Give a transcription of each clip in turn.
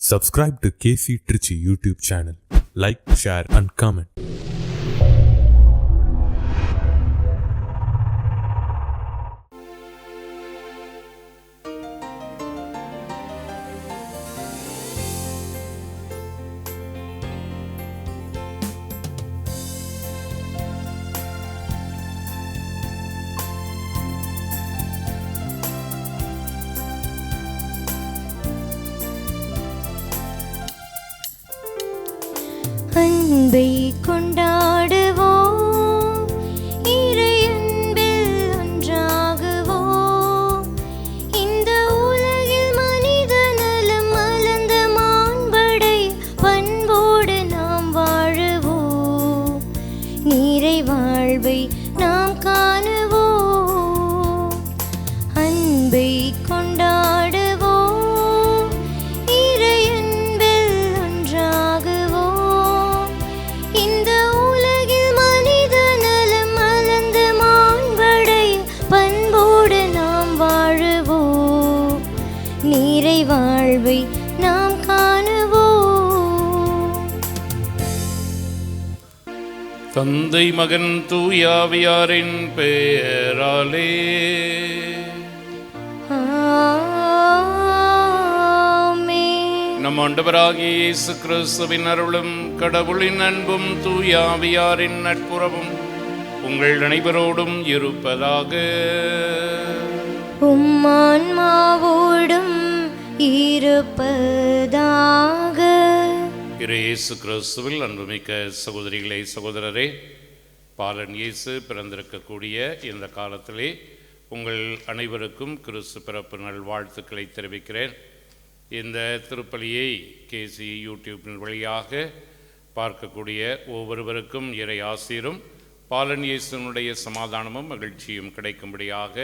Subscribe to KC Trichy YouTube channel. Like, share and comment. அன்பை கொண்டாடுவோம், இறையன்பில் ஒன்றாகுவோம். இந்த உலகில் மனித நலம் மலர்ந்த மாண்படை பண்போடு நாம் வாழுவோம். நீரை வாழ்வை நாம் காணுவோம். அன்பை கொண்டாடுவோம், இறையன்பில் ஒன்றாகுவோம். இந்த உலகில் மனித நலம் மலர்ந்த மாண்படை பண்போடு நாம் வாழுவோம். நீரை வாழ்வை நாம் காணுவோம். தந்தை மகன் தூயாவியாரின் பெயராலே நம் ஆண்டவராகிய இயேசு கிறிஸ்துவின் அருளும் கடவுளின் அன்பும் தூயாவியாரின் நட்புறவும் உங்கள் அனைவரோடும் இருப்பதாக. உம்மான்மாவோடும் இருப்பதாக. இயேசு கிறிஸ்துவில் அன்புமிக்க சகோதரிகளே சகோதரரே, பாலன் இயேசு பிறந்திருக்கக்கூடிய இந்த காலத்திலே உங்கள் அனைவருக்கும் கிறிஸ்து பிறப்பு நல்வாழ்த்துக்களை தெரிவிக்கிறேன். இந்த திருப்பலியை கேசி யூடியூப்பின் வழியாக பார்க்கக்கூடிய ஒவ்வொருவருக்கும் இறை ஆசீரும் பாலன் இயேசுனுடைய சமாதானமும் மகிழ்ச்சியும் கிடைக்கும்படியாக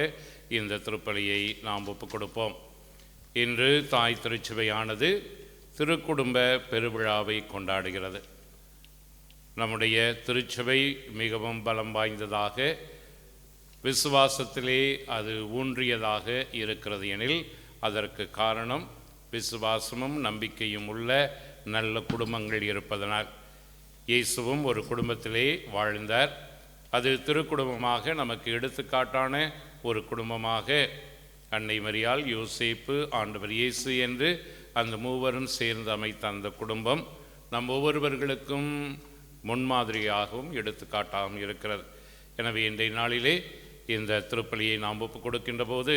இந்த திருப்பலியை நாம் ஒப்புக் கொடுப்போம். இன்று தாய் திருச்சபையானது திருக்குடும்ப பெருவிழாவை கொண்டாடுகிறது. நம்முடைய திருச்சபை மிகவும் பலம் வாய்ந்ததாக, விசுவாசத்திலே அது ஊன்றியதாக இருக்கிறது எனில் அதற்கு காரணம் விசுவாசமும் நம்பிக்கையும் உள்ள நல்ல குடும்பங்கள் இருப்பதனால். இயேசுவும் ஒரு குடும்பத்திலே வாழ்ந்தார். அது திருக்குடும்பமாக நமக்கு எடுத்துக்காட்டான ஒரு குடும்பமாக அன்னை மரியாள், யோசேப்பு, ஆண்டவர் இயேசு என்று அந்த மூவரும் சேர்ந்து அமைத்த அந்த குடும்பம் நம் ஒவ்வொருவர்களுக்கும் முன்மாதிரியாகவும் எடுத்துக்காட்டாகவும் இருக்கிறது. எனவே இன்றைய நாளிலே இந்த திருப்பலியை நாம் ஒப்புக் கொடுக்கின்ற போது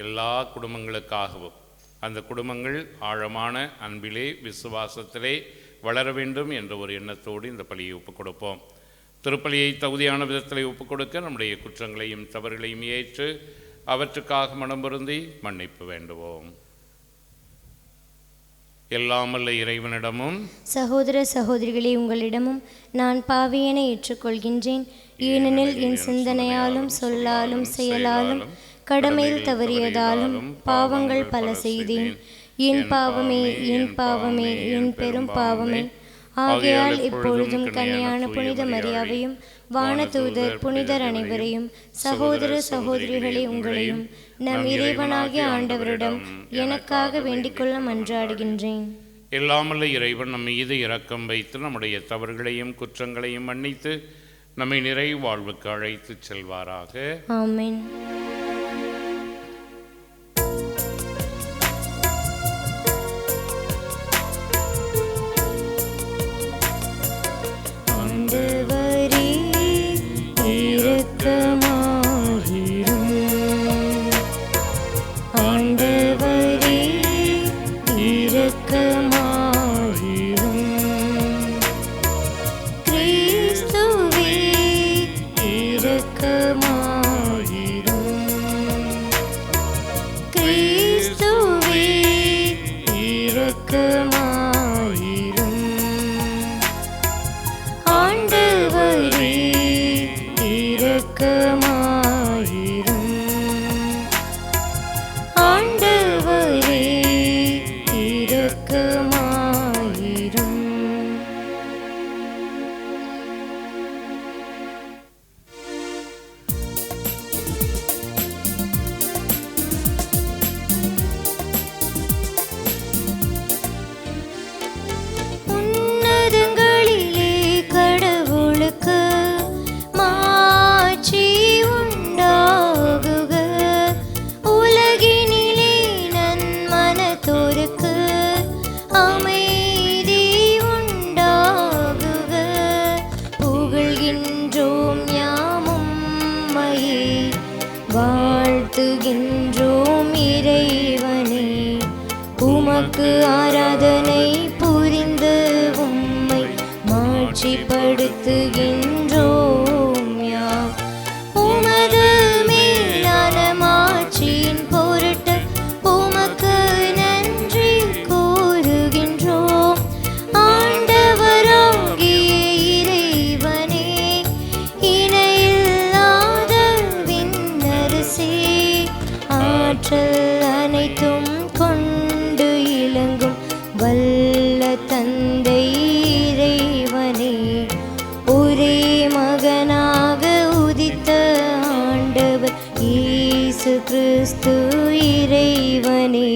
எல்லா குடும்பங்களுக்காகவும் அந்த குடும்பங்கள் ஆழமான அன்பிலே விசுவாசத்திலே வளர வேண்டும் என்ற ஒரு எண்ணத்தோடு இந்த பலியை ஒப்புக் கொடுப்போம். திருப்பலியை தகுதியான விதத்திலே ஒப்புக் கொடுக்க நம்முடைய குற்றங்களையும் தவறுகளையும் ஏற்று அவற்றுக்காக மனம் பொருந்தி மன்னிப்பு வேண்டுவோம். எல்லாமல்ல இறைவனிடமும் சகோதர சகோதரிகளே, உங்களிடமும் நான் பாவியென ஏற்றுக்கொள்கின்றேன். ஏனெனில் என் சிந்தனையாலும் சொல்லாலும் செயலாலும் கடமையில் தவறியதாலும் பாவங்கள் பல செய்தேன். என் பாவமே, என் பாவமே, என் பெரும் பாவமே. ஆகையால் இப்பொழுதும் கன்னியான புனித மரியாவையும் வானதூதர் புனிதர் அனைவரையும் சகோதர சகோதரிகளே உங்களையும் நம் இறைவனாகிய ஆண்டவரிடம் எனக்காக வேண்டிக்கொள்ள மன்றாடுகின்றேன். எல்லாமல்ல இறைவன் நம் மீது இரக்கம் வைத்து நம்முடைய தவறுகளையும் குற்றங்களையும் மன்னித்து நம்மை நிறை வாழ்வுக்கு அழைத்து செல்வாராக. ஆமென். ஆண்டவரே இரக்கமாயிரும். ஆண்டவரே இரக்கமாயிரும். கிறிஸ்துவே இரக்கமாயிரும். கிறிஸ்துவே இரக்கமாயிரும். ஆண்டவரே இரக்கமாயிரும். ஆண்டவரே இரக்கமாயிரும். அதனை புரிந்து உம்மை மாட்சிப்படுத்துகின்றோம் யாம். உமது மேலான மாட்சியின் பொருட்டு உமக்கு நன்றி கூறுகின்றோம். ஆண்டவராகிய இறைவனே, இணையில்லாத விண்ணரசே, ஆற்றல் அனைத்தும் கொண்டு இலங்கும் வல்ல தந்தை இறைவனே, ஒரே மகனாக உதித்த ஆண்டவர் இயேசு கிறிஸ்து இறைவனே,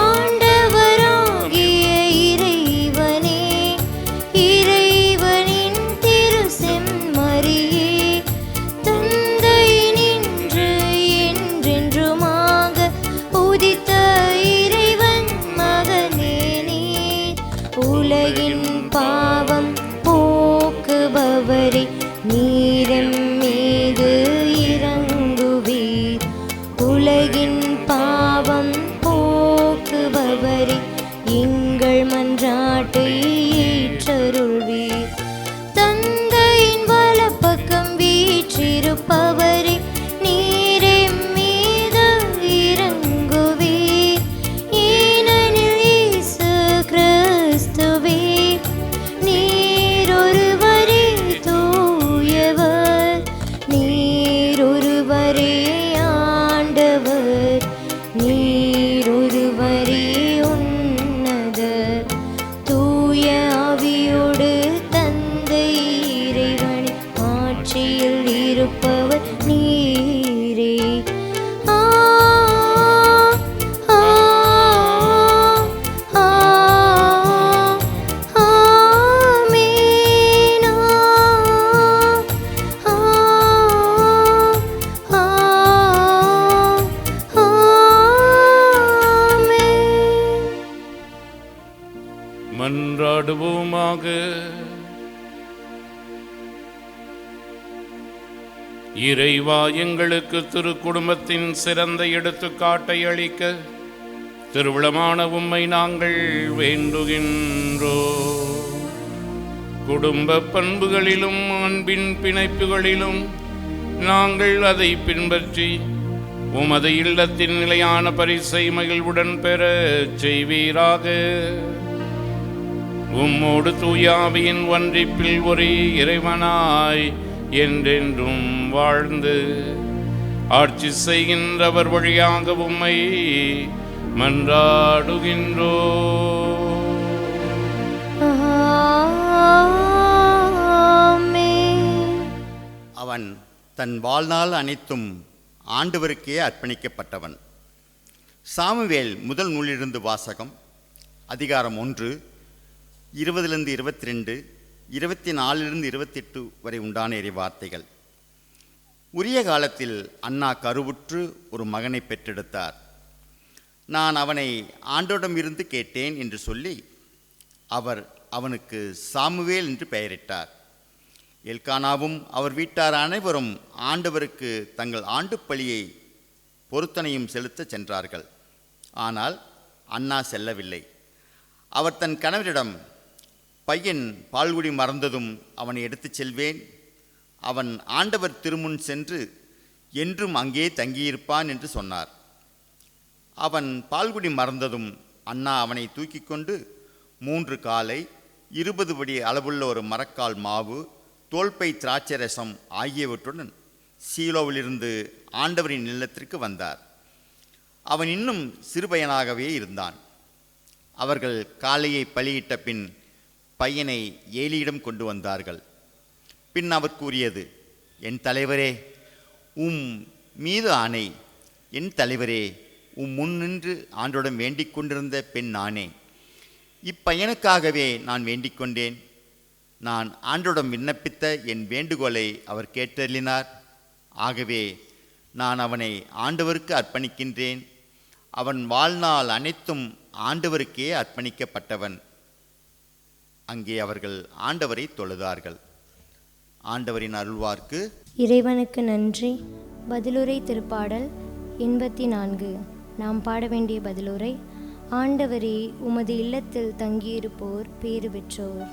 ஆண்டவராகிய இறைவனே, இறைவனின் திரு செம்மறியே, தந்தை நின்று என்றென்றுமாக உதித்த இறைவன் மகனே நீர். உலகின் பாவம் போக்குபவரே, நீரெம் மீது இறங்குவீர். உலகின் பாவம் போக்குபவரே, எங்கள் மன்றாட்டை ஏற்றருள்வீர். தந்தையின் வலப்பக்கம் வீற்றிருப்பவரே, நீரெம் மீது இறங்குவீர். ஏனெனில் இயேசு கிறிஸ்துவே, நீரொருவரே தூயவர், நீரொருவரே ஆண்டவர், நீரொருவரே உன்னதர். தூய ஆவியோடு தந்தை இறைவன் ஆட்சியில் இருப்பவர் நீரே. ஆ ஆ ஆ ஆமென். ஆ ஆ ஆமென். மன்றாடுவோமாக. இறைவா, எங்களுக்கு திரு குடும்பத்தின் சிறந்த எடுத்துக்காட்டை அளிக்க திருவிழமான உம்மை நாங்கள் வேண்டுகின்றோம். குடும்ப பண்புகளிலும் அன்பின் பிணைப்புகளிலும் நாங்கள் அதை பின்பற்றி உமது இல்லத்தின் நிலையான பரிசை மகிழ்வுடன் பெற செய்வீராக. உம்மோடு தூயாவியின் ஒன்றிப்பில் ஒரே இறைவனாய் என்றென்றும் வாழ்ந்து ஆட்சி செய்கின்றவர் வழியாக உம்மை மன்றாடுகின்றோம். ஆமென். அவன் தன் வாழ்நாள் அனைத்தும் ஆண்டவருக்கே அர்ப்பணிக்கப்பட்டவன். சாமுவேல் முதல் நூலிலிருந்து வாசகம். அதிகாரம் 1, 20-22, 24-28 வரை உண்டான இறைவார்த்தைகள். உரிய காலத்தில் அன்னா கருவுற்று ஒரு மகனை பெற்றெடுத்தார். நான் அவனை ஆண்டோடமிருந்து கேட்டேன் என்று சொல்லி அவர் அவனுக்கு சாமுவேல் என்று பெயரிட்டார். எல்கானாவும் அவர் வீட்டார் அனைவரும் ஆண்டவருக்கு தங்கள் ஆண்டு பலியை பொருத்தனையும் செலுத்த சென்றார்கள். ஆனால் அன்னா செல்லவில்லை. அவர் தன் கணவரிடம், பையன் பால்குடி மறந்ததும் அவனை எடுத்துச் செல்வேன். அவன் ஆண்டவர் திருமுன் சென்று என்றும் அங்கே தங்கியிருப்பான் என்று சொன்னார். அவன் பால்குடி மறந்ததும் அன்னா அவனை தூக்கி கொண்டு 3 காலை 20 படி அளவுள்ள ஒரு மரக்கால் மாவு, தோல்பை திராட்சை ரசம் ஆகியவற்றுடன் சீலோவிலிருந்து ஆண்டவரின் இல்லத்திற்கு வந்தார். அவன் இன்னும் சிறுபையனாகவே இருந்தான். அவர்கள் காளையை பலியிட்ட பின் பையனை ஏலியிடம் கொண்டு வந்தார்கள். பின் அவர் கூறியது, என் தலைவரே, உம் மீது ஆணை. என் தலைவரே, உம் முன் நின்று ஆண்டோடம் வேண்டிக் கொண்டிருந்த பெண் நானே. இப்பையனுக்காகவே நான் வேண்டிக் கொண்டேன். நான் ஆண்டோடம் விண்ணப்பித்த என் வேண்டுகோளை அவர் கேட்டருளினார். ஆகவே நான் அவனை ஆண்டவருக்கு அர்ப்பணிக்கின்றேன். அவன் வாழ்நாள் அனைத்தும் ஆண்டவருக்கே அர்ப்பணிக்கப்பட்டவன். அங்கே அவர்கள் ஆண்டவரை தொழுதார்கள். ஆண்டவரின் அருள்வார்க்கு. இறைவனுக்கு நன்றி. பதிலுரை திருப்பாடல் 84. நாம் பாட வேண்டிய பதிலுரை. ஆண்டவரே, உமது இல்லத்தில் தங்கியிருப்போர் பேறு பெற்றோர்.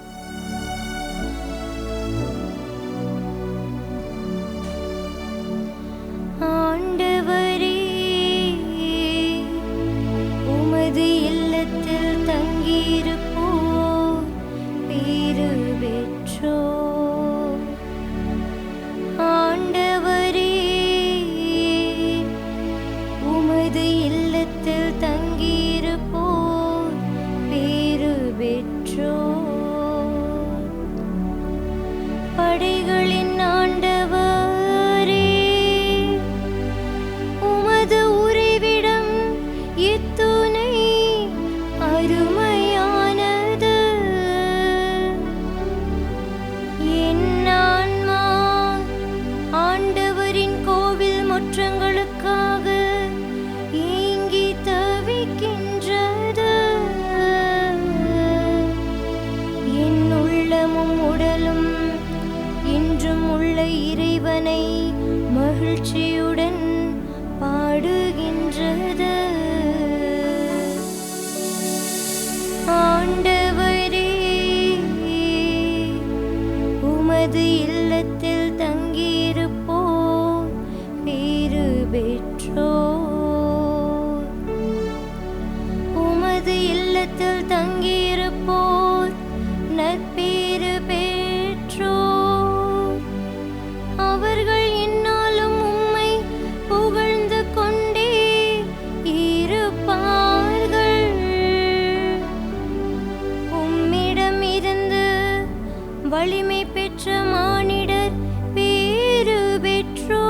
ஆண்டவரே, உமது இல்லத்தில் தங்கியிருப்போர் பேறு பெற்றோர். ஆண்டவரே, உமது இல்லத்தில் தங்கியிருப்போர் பேறு பெற்றோர். படைகளின் ஆண்டவரே, உமது உறைவிடம் எத்துணை அருமையானது. என் ஆன்மா ஆண்டவரின் கோவில் முற்றங்களுக்காக ஏங்கி தவிக்கின்றது. என் உள்ளமும் உடலும் என்றும் உள்ள இறைவனை மகிழ்ச்சியுடன் பாடுகின்றது. ஆண்டவரே, உமது இல்லத்தில் தங்கியிருப்போர் பேறு பெற்றோர். உமது இல்லத்தில் தங்கியிருப்போர் நற்பேறு பெற்றோர். அவர்கள் என்னாலும் உம்மை புகழ்ந்து கொண்டே இருப்பார்கள். உம்மிடம் இருந்து வலிமை பெற்ற மானிடர் பேறு பெற்றோர்.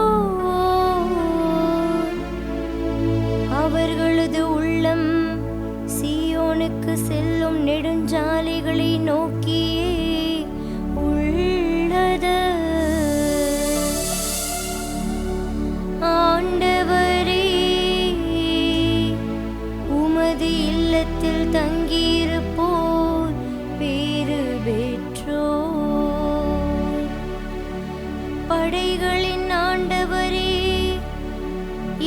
அவர்களது உள்ளம் சீயோனுக்கு செல்லும் நெடுஞ்சாலைகளை நோக்கியே உள்ளது. ஆண்டவரே, உமது இல்லத்தில் தங்கியிருப்போர் பேறு பெற்றோர். படைகளின் ஆண்டவரே,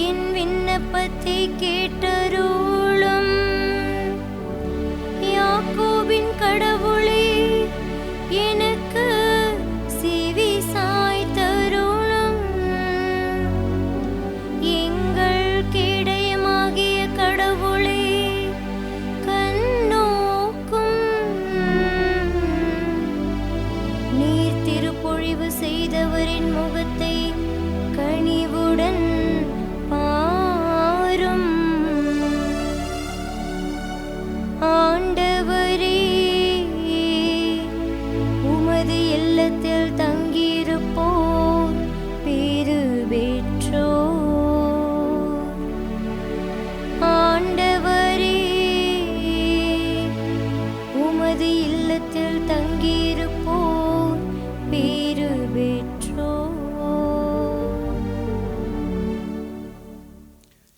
என் விண்ணப்பத்தை கேட்டருளும். யாக்கோபின் கடவுளே, எனக்கு செவி சாய்த்தருளும். எங்கள் கேடயமாகிய கடவுளே, கண்ணோக்கும். நீர் திருப்பொழிவு செய்தவரின் முகத்தை கனிவுடன் பாரும். ஆண்டவரே, உமது இல்லத்தில் தங்கியிருப்போர் பேறு பெற்றோர். ஆண்டவரே, உமது இல்லத்தில் தங்கியிருப்போர் பேறு பெற்றோர்.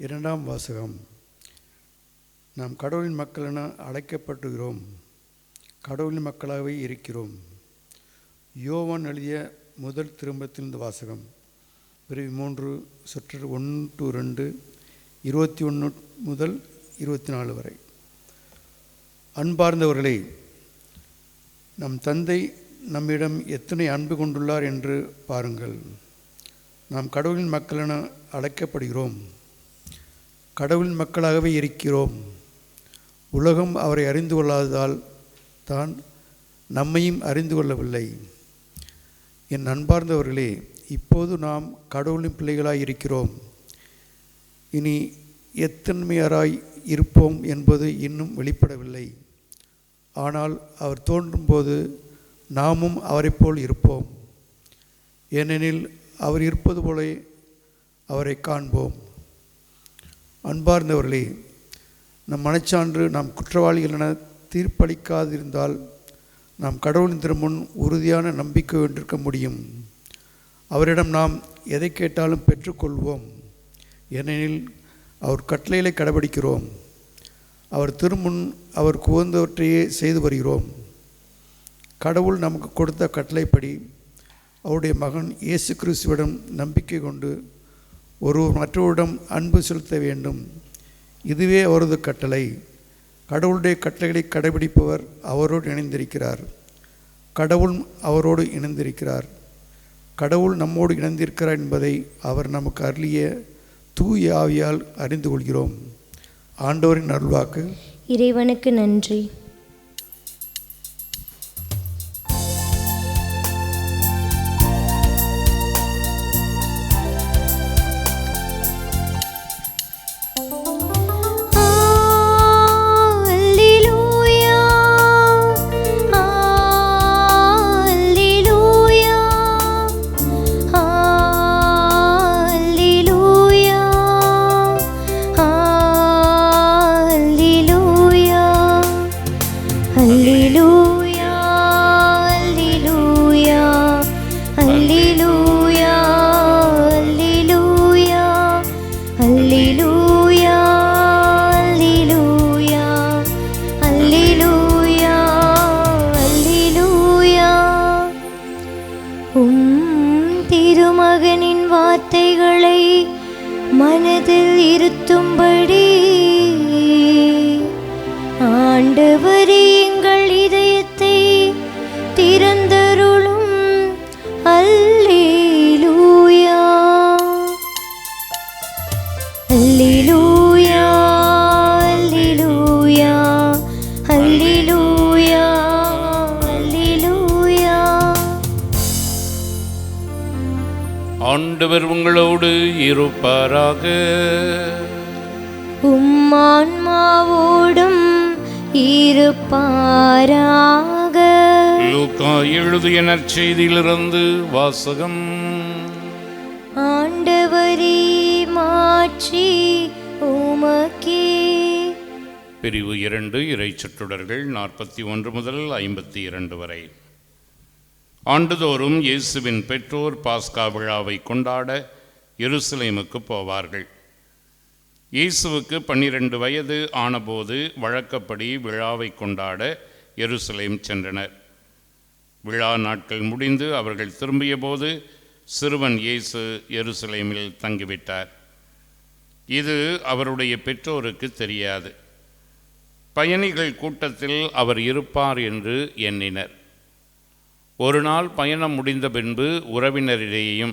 இரண்டாம் வாசகம். நாம் கடவுளின் மக்கள் என அழைக்கப்படுகிறோம், கடவுளின் மக்களாகவே இருக்கிறோம். யோவான் எழுதிய முதல் திரும்பத்திலிருந்து வாசகம். பிரிவு 3 சொற்றொடர் 1-2 21 முதல் 24 வரை. அன்பார்ந்தவர்களே, நம் தந்தை நம்மிடம் எத்தனை அன்பு கொண்டுள்ளார் என்று பாருங்கள். நாம் கடவுளின் மக்கள் என அழைக்கப்படுகிறோம், கடவுளின் மக்களாகவே இருக்கிறோம். உலகம் அவரை அறிந்து கொள்ளாததால் தான் நம்மையும் அறிந்து கொள்ளவில்லை. என் அன்பார்ந்தவர்களே, இப்போது நாம் கடவுளின் பிள்ளைகளாய் இருக்கிறோம். இனி எத்தன்மையராய் இருப்போம் என்பது இன்னும் வெளிப்படவில்லை. ஆனால் அவர் தோன்றும்போது நாமும் அவரைப் போல் இருப்போம். ஏனெனில் அவர் இருப்பது போல அவரை காண்போம். அன்பார்ந்தவர்களே, நம் மனச்சான்று நாம் குற்றவாளிகள் என தீர்ப்பளிக்காதிருந்தால் நாம் கடவுளின் திருமுன் உறுதியான நம்பிக்கை கொண்டிருக்க முடியும். அவரிடம் நாம் எதை கேட்டாலும் பெற்றுக்கொள்வோம். ஏனெனில் அவர் கட்டளைகளை கடைபிடிக்கிறோம். அவர் திருமுன் அவர் குவந்தவற்றையே செய்து வருகிறோம். கடவுள் நமக்கு கொடுத்த கட்டளைப்படி அவருடைய மகன் இயேசு கிறிஸ்துவிடம் நம்பிக்கை கொண்டு ஒருவர் மற்றவரிடம் அன்பு செலுத்த வேண்டும். இதுவே அவரது கட்டளை. கடவுளுடைய கட்டளைகளை கடைபிடிப்பவர் அவரோடு இணைந்திருக்கிறார். கடவுள் அவரோடு இணைந்திருக்கிறார். கடவுள் நம்மோடு இணைந்திருக்கிறார் என்பதை அவர் நமக்கு அருளிய தூய ஆவியால் அறிந்து கொள்கிறோம். ஆண்டவரின் அருள்வாக்கு. இறைவனுக்கு நன்றி. திருமகனின் வார்த்தைகளை மனதில் இருத்தும்படி ஆண்டவரே எங்கள் இதயத்தை திறந்தருளும். அல்லேலூயா அல்லேலூயா அல்லேலூயா அல்லேலூயா அல்லேலூயா. ஆண்டவர் உங்களோடு இருப்பாராக. உம் ஆன்மாவோடும் இருப்பாராக. லூக்கா எழுதிய நற்செய்தியிலிருந்து வாசகம். ஆண்டவரே மாட்சி உமக்கே. பிரிவு 2 இறைச்சொற்றொடர்கள் 41 முதல் 52 வரை. ஆண்டுதோறும் இயேசுவின் பெற்றோர் பாஸ்கா விழாவை கொண்டாட எருசலேமுக்கு போவார்கள். இயேசுவுக்கு 12 வயது ஆனபோது வழக்கப்படி விழாவை கொண்டாட எருசலேம் சென்றனர். விழா நாட்கள் முடிந்து அவர்கள் திரும்பிய போது சிறுவன் இயேசு எருசலேமில் தங்கிவிட்டார். இது அவருடைய பெற்றோருக்கு தெரியாது. பயணிகள் கூட்டத்தில் அவர் இருப்பார் என்று எண்ணினர். ஒரு நாள் பயணம் முடிந்த பின்பு உறவினரிடையேயும்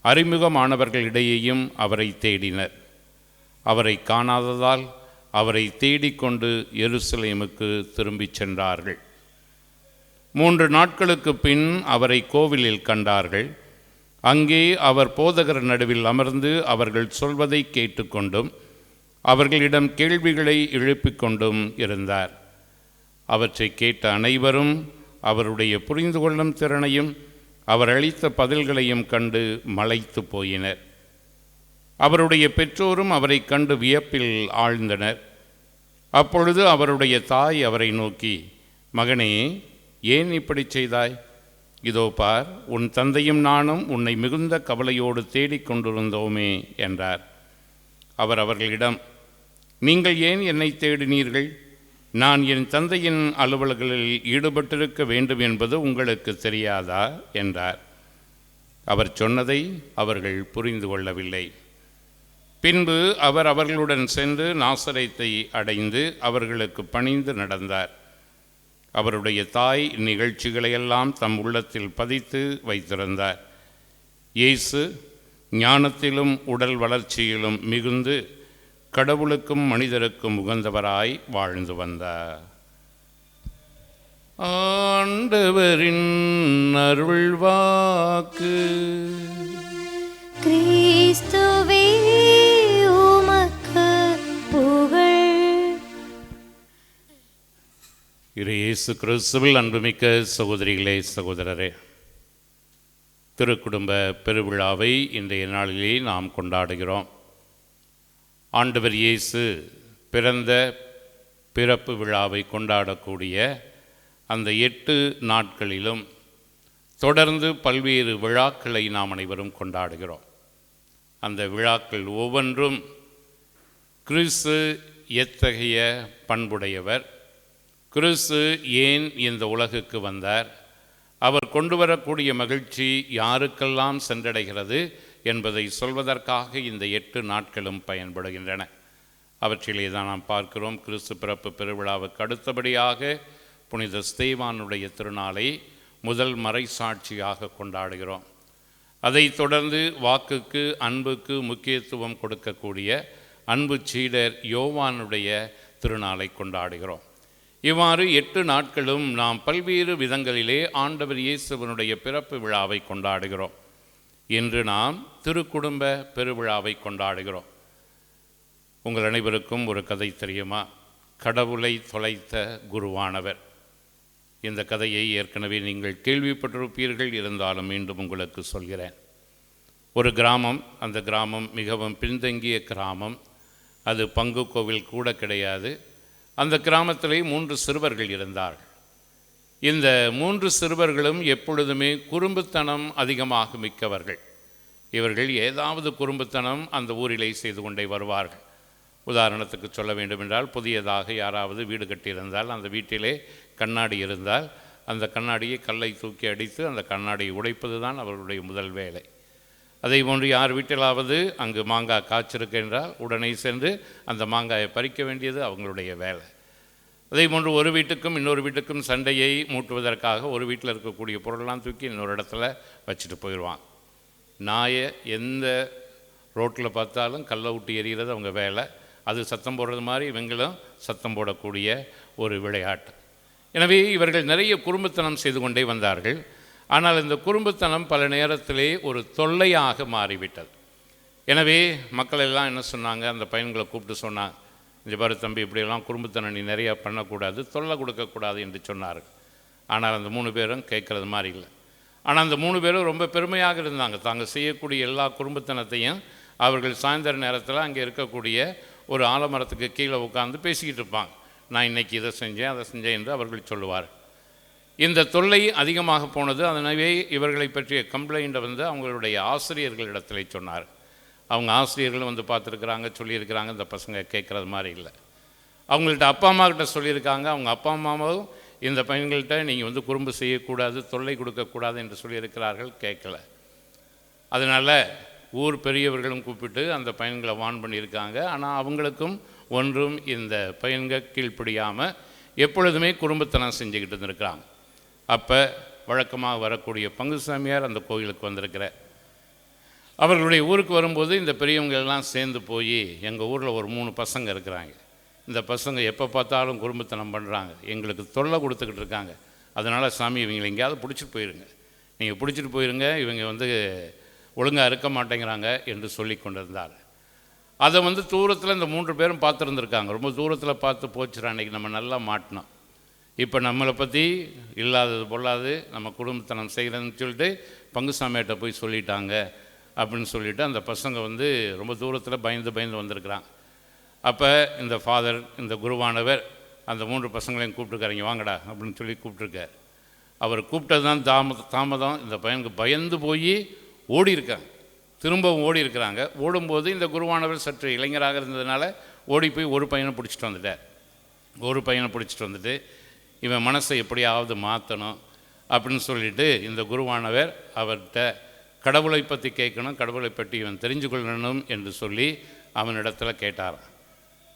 அறிமுகமானவர்களிடையேயும் அவரை தேடினர். அவரை காணாததால் அவரை தேடிக்கொண்டு எருசலேமுக்கு திரும்பிச் சென்றார்கள். 3 நாட்களுக்கு பின் அவரை கோவிலில் கண்டார்கள். அங்கே அவர் போதகர் நடுவில் அமர்ந்து அவர்கள் சொல்வதை கேட்டுக்கொண்டும் அவர்களிடம் கேள்விகளை எழுப்பிக் கொண்டும் இருந்தார். அவற்றை கேட்ட அனைவரும் அவருடைய புரிந்து கொள்ளும் திறனையும் அவர் அளித்த பதில்களையும் கண்டு மலைத்து போயினர். அவருடைய பெற்றோரும் அவரை கண்டு வியப்பில் ஆழ்ந்தனர். அப்பொழுது அவருடைய தாய் அவரை நோக்கி, மகனே, ஏன் இப்படி செய்தாய்? இதோ பார், உன் தந்தையும் நானும் உன்னை மிகுந்த கவலையோடு தேடிக்கொண்டிருந்தோமே என்றார். அவர் அவர்களிடம், நீங்கள் ஏன் என்னை தேடினீர்கள்? நான் என் தந்தையின் அலுவல்களில் ஈடுபட்டிருக்க வேண்டும் என்பது உங்களுக்கு தெரியாதா என்றார். அவர் சொன்னதை அவர்கள் புரிந்து கொள்ளவில்லை. பின்பு அவர் அவர்களுடன் சென்று நாசரேத்தை அடைந்து அவர்களுக்கு பணிந்து நடந்தார். அவருடைய தாய் நிகழ்ச்சிகளையெல்லாம் தம் உள்ளத்தில் பதித்து வைத்திருந்தார். இயேசு ஞானத்திலும் உடல் வளர்ச்சியிலும் மிகுந்து கடவுளுக்கும் மனிதருக்கும் உகந்தவராய் வாழ்ந்து வந்தார். ஆண்டவரின் அருள்வாக்கு. கிறிஸ்துவே உமக்கு புகழ். இயேசு கிறிஸ்துவில் அன்புமிக்க சகோதரிகளே, சகோதரரே, திருக்குடும்ப பெருவிழாவை இன்றைய நாளிலே நாம் கொண்டாடுகிறோம். ஆண்டவர் இயேசு பிறந்த பிறப்பு விழாவை கொண்டாடக்கூடிய அந்த 8 நாட்களிலும் தொடர்ந்து பல்வேறு விழாக்களை நாம் அனைவரும் கொண்டாடுகிறோம். அந்த விழாக்கள் ஒவ்வொன்றும் கிறிஸ்து எத்தகைய பண்புடையவர், கிறிஸ்து ஏன் இந்த உலகுக்கு வந்தார், அவர் கொண்டு வரக்கூடிய மகிழ்ச்சி யாருக்கெல்லாம் சென்றடைகிறது என்பதை சொல்வதற்காக இந்த 8 நாட்களும் பயன்படுகின்றன. அவற்றிலே தான் நாம் பார்க்கிறோம். கிறிஸ்து பிறப்பு பெருவிழாவுக்கு அடுத்தபடியாக புனித ஸ்தேவானுடைய திருநாளை முதல் மறைசாட்சியாக கொண்டாடுகிறோம். அதைத் தொடர்ந்து வாக்குக்கு அன்புக்கு முக்கியத்துவம் கொடுக்கக்கூடிய அன்பு சீடர் யோவானுடைய திருநாளை கொண்டாடுகிறோம். இவ்வாறு 8 நாட்களும் நாம் பல்வேறு விதங்களிலே ஆண்டவர் இயேசுவினுடைய பிறப்பு விழாவை கொண்டாடுகிறோம். இன்று நாம் திருக்குடும்ப பெருவிழாவை கொண்டாடுகிறோம். உங்கள் அனைவருக்கும் ஒரு கதை தெரியுமா? கடவுளை தொலைத்த குருவானவர். இந்த கதையை ஏற்கனவே நீங்கள் கேள்விப்பட்டிருப்பீர்கள், இருந்தாலும் மீண்டும் உங்களுக்கு சொல்கிறேன். ஒரு கிராமம், அந்த கிராமம் மிகவும் பின்தங்கிய கிராமம். அது பங்கு கோவில் கூட கிடையாது. அந்த கிராமத்திலே 3 சிறுவர்கள் இருந்தார்கள். இந்த 3 சிறுவர்களும் எப்பொழுதுமே குறும்புத்தனம் அதிகமாக மிக்கவர்கள். இவர்கள் ஏதாவது குறும்புத்தனம் அந்த ஊரிலே செய்து கொண்டே வருவார்கள். உதாரணத்துக்கு சொல்ல வேண்டுமென்றால், புதியதாக யாராவது வீடு கட்டியிருந்தால் அந்த வீட்டிலே கண்ணாடி இருந்தால் அந்த கண்ணாடியை கல்லை தூக்கி அடித்து அந்த கண்ணாடியை உடைப்பது தான் அவர்களுடைய முதல் வேலை. அதை போன்று யார் வீட்டிலாவது அங்கு மாங்காய் காய்ச்சிருக்கின்றால் உடனே சென்று அந்த மாங்காயை பறிக்க வேண்டியது அவங்களுடைய வேலை. அதே போன்று ஒரு வீட்டுக்கும் இன்னொரு வீட்டுக்கும் சண்டையை மூட்டுவதற்காக ஒரு வீட்டில் இருக்கக்கூடிய பொருளெல்லாம் தூக்கி இன்னொரு இடத்துல வச்சுட்டு போயிடுவாங்க. நாயை எந்த ரோட்டில் பார்த்தாலும் கல்லை விட்டு எறிகிறது அவங்க வேலை. அது சத்தம் போடுறது மாதிரி இவங்களும் சத்தம் போடக்கூடிய ஒரு விளையாட்டு. எனவே இவர்கள் நிறைய குறும்புத்தனம் செய்து கொண்டே வந்தார்கள். ஆனால் இந்த குறும்புத்தனம் பல நேரத்திலே ஒரு தொல்லையாக மாறிவிட்டது. எனவே மக்கள் எல்லாம் என்ன சொன்னாங்க, அந்த பையன்களை கூப்பிட்டு சொன்னாங்க, இந்த பாரு தம்பி, இப்படியெல்லாம் குறும்புத்தனம் நீ நிறையா பண்ணக்கூடாது, தொல்லை கொடுக்கக்கூடாது என்று சொன்னார்கள். ஆனால் அந்த 3 பேரும் கேட்குறது மாதிரி இல்லை. ஆனால் அந்த 3 பேரும் ரொம்ப பெருமையாக இருந்தாங்க. தாங்கள் செய்யக்கூடிய எல்லா குறும்புத்தனத்தையும் அவர்கள் சாயந்தர நேரத்தில் அங்கே இருக்கக்கூடிய ஒரு ஆலமரத்துக்கு கீழே உட்கார்ந்து பேசிக்கிட்டு இருப்பாங்க. நான் இன்றைக்கி இதை செஞ்சேன் அதை செஞ்சேன் என்று அவர்கள் சொல்லுவார். இந்த தொல்லை அதிகமாக போனது. அதனவே இவர்களை பற்றிய கம்ப்ளைண்ட்டை வந்து அவங்களுடைய ஆசிரியர்களிடத்தில் சொன்னார். அவங்க ஆசிரியர்களும் வந்து பார்த்துருக்குறாங்க, சொல்லியிருக்கிறாங்க, இந்த பசங்க கேட்குறது மாதிரி இல்லை. அவங்கள்ட்ட அப்பா அம்மா கிட்ட சொல்லியிருக்காங்க. அவங்க அப்பா அம்மாவும் இந்த பையன்கள்கிட்ட நீங்கள் வந்து குறும்பு செய்யக்கூடாது, தொல்லை கொடுக்கக்கூடாது என்று சொல்லியிருக்கிறார்கள், கேட்கல. அதனால் ஊர் பெரியவர்களும் கூப்பிட்டு அந்த பையன்களை வான் பண்ணியிருக்காங்க. ஆனால் அவங்களுக்கும் ஒன்றும் இந்த பையன்கள் கீழ்ப்படியாமல் எப்பொழுதுமே குறும்புத்தனம் செஞ்சுக்கிட்டு இருந்திருக்கிறாங்க. அப்போ வழக்கமாக வரக்கூடிய பங்கு சாமியார் அந்த கோயிலுக்கு வந்திருக்கிறார். அவர்களுடைய ஊருக்கு வரும்போது இந்த பெரியவங்கள்லாம் சேர்ந்து போய், எங்கள் ஊரில் ஒரு 3 பசங்க இருக்கிறாங்க, இந்த பசங்க எப்போ பார்த்தாலும் குறும்புத்தனம் பண்ணுறாங்க, எங்களுக்கு தொல்லை கொடுத்துக்கிட்டு இருக்காங்க, அதனால் சாமி இவங்களை எங்கேயாவது பிடிச்சிட்டு போயிருங்க, நீங்கள் பிடிச்சிட்டு போயிருங்க, இவங்க வந்து ஒழுங்காக இருக்க மாட்டேங்கிறாங்க என்று சொல்லி கொண்டிருந்தார். அதை வந்து தூரத்தில் இந்த 3 பேரும் பார்த்துருந்துருக்காங்க. ரொம்ப தூரத்தில் பார்த்து போச்சுடா, அன்றைக்கி நம்ம நல்லா மாட்டினோம், இப்போ நம்மளை பற்றி இல்லாதது பொல்லாது நம்ம குடும்பத்தனம் செய்கிறதுன்னு சொல்லிட்டு பங்குசாமியிட்ட போய் சொல்லிட்டாங்க அப்படின்னு சொல்லிவிட்டு அந்த பசங்க வந்து ரொம்ப தூரத்தில் பயந்து வந்திருக்கிறாங்க. அப்போ இந்த ஃபாதர், இந்த குருவானவர் அந்த 3 பசங்களையும் கூப்பிட்டுருக்காருங்க, வாங்கடா அப்படின்னு சொல்லி கூப்பிட்ருக்கார். அவர் கூப்பிட்டது தான் தாமதம். இந்த பையனுக்கு பயந்து போய் ஓடி இருக்காங்க, திரும்பவும் ஓடி இருக்கிறாங்க. ஓடும்போது இந்த குருவானவர் சற்று இளைஞராக இருந்ததுனால ஓடி போய் ஒரு பையனை பிடிச்சிட்டு வந்துட்டார். ஒரு பையனை பிடிச்சிட்டு வந்துட்டு இவன் மனசை எப்படியாவது மாற்றணும் அப்படின்னு சொல்லிட்டு இந்த குருவானவர் அவர்கிட்ட கடவுளை பற்றி கேட்கணும், கடவுளை பற்றி இவன் தெரிஞ்சு கொள்ளணும் என்று சொல்லி அவனிடத்தில் கேட்டார்.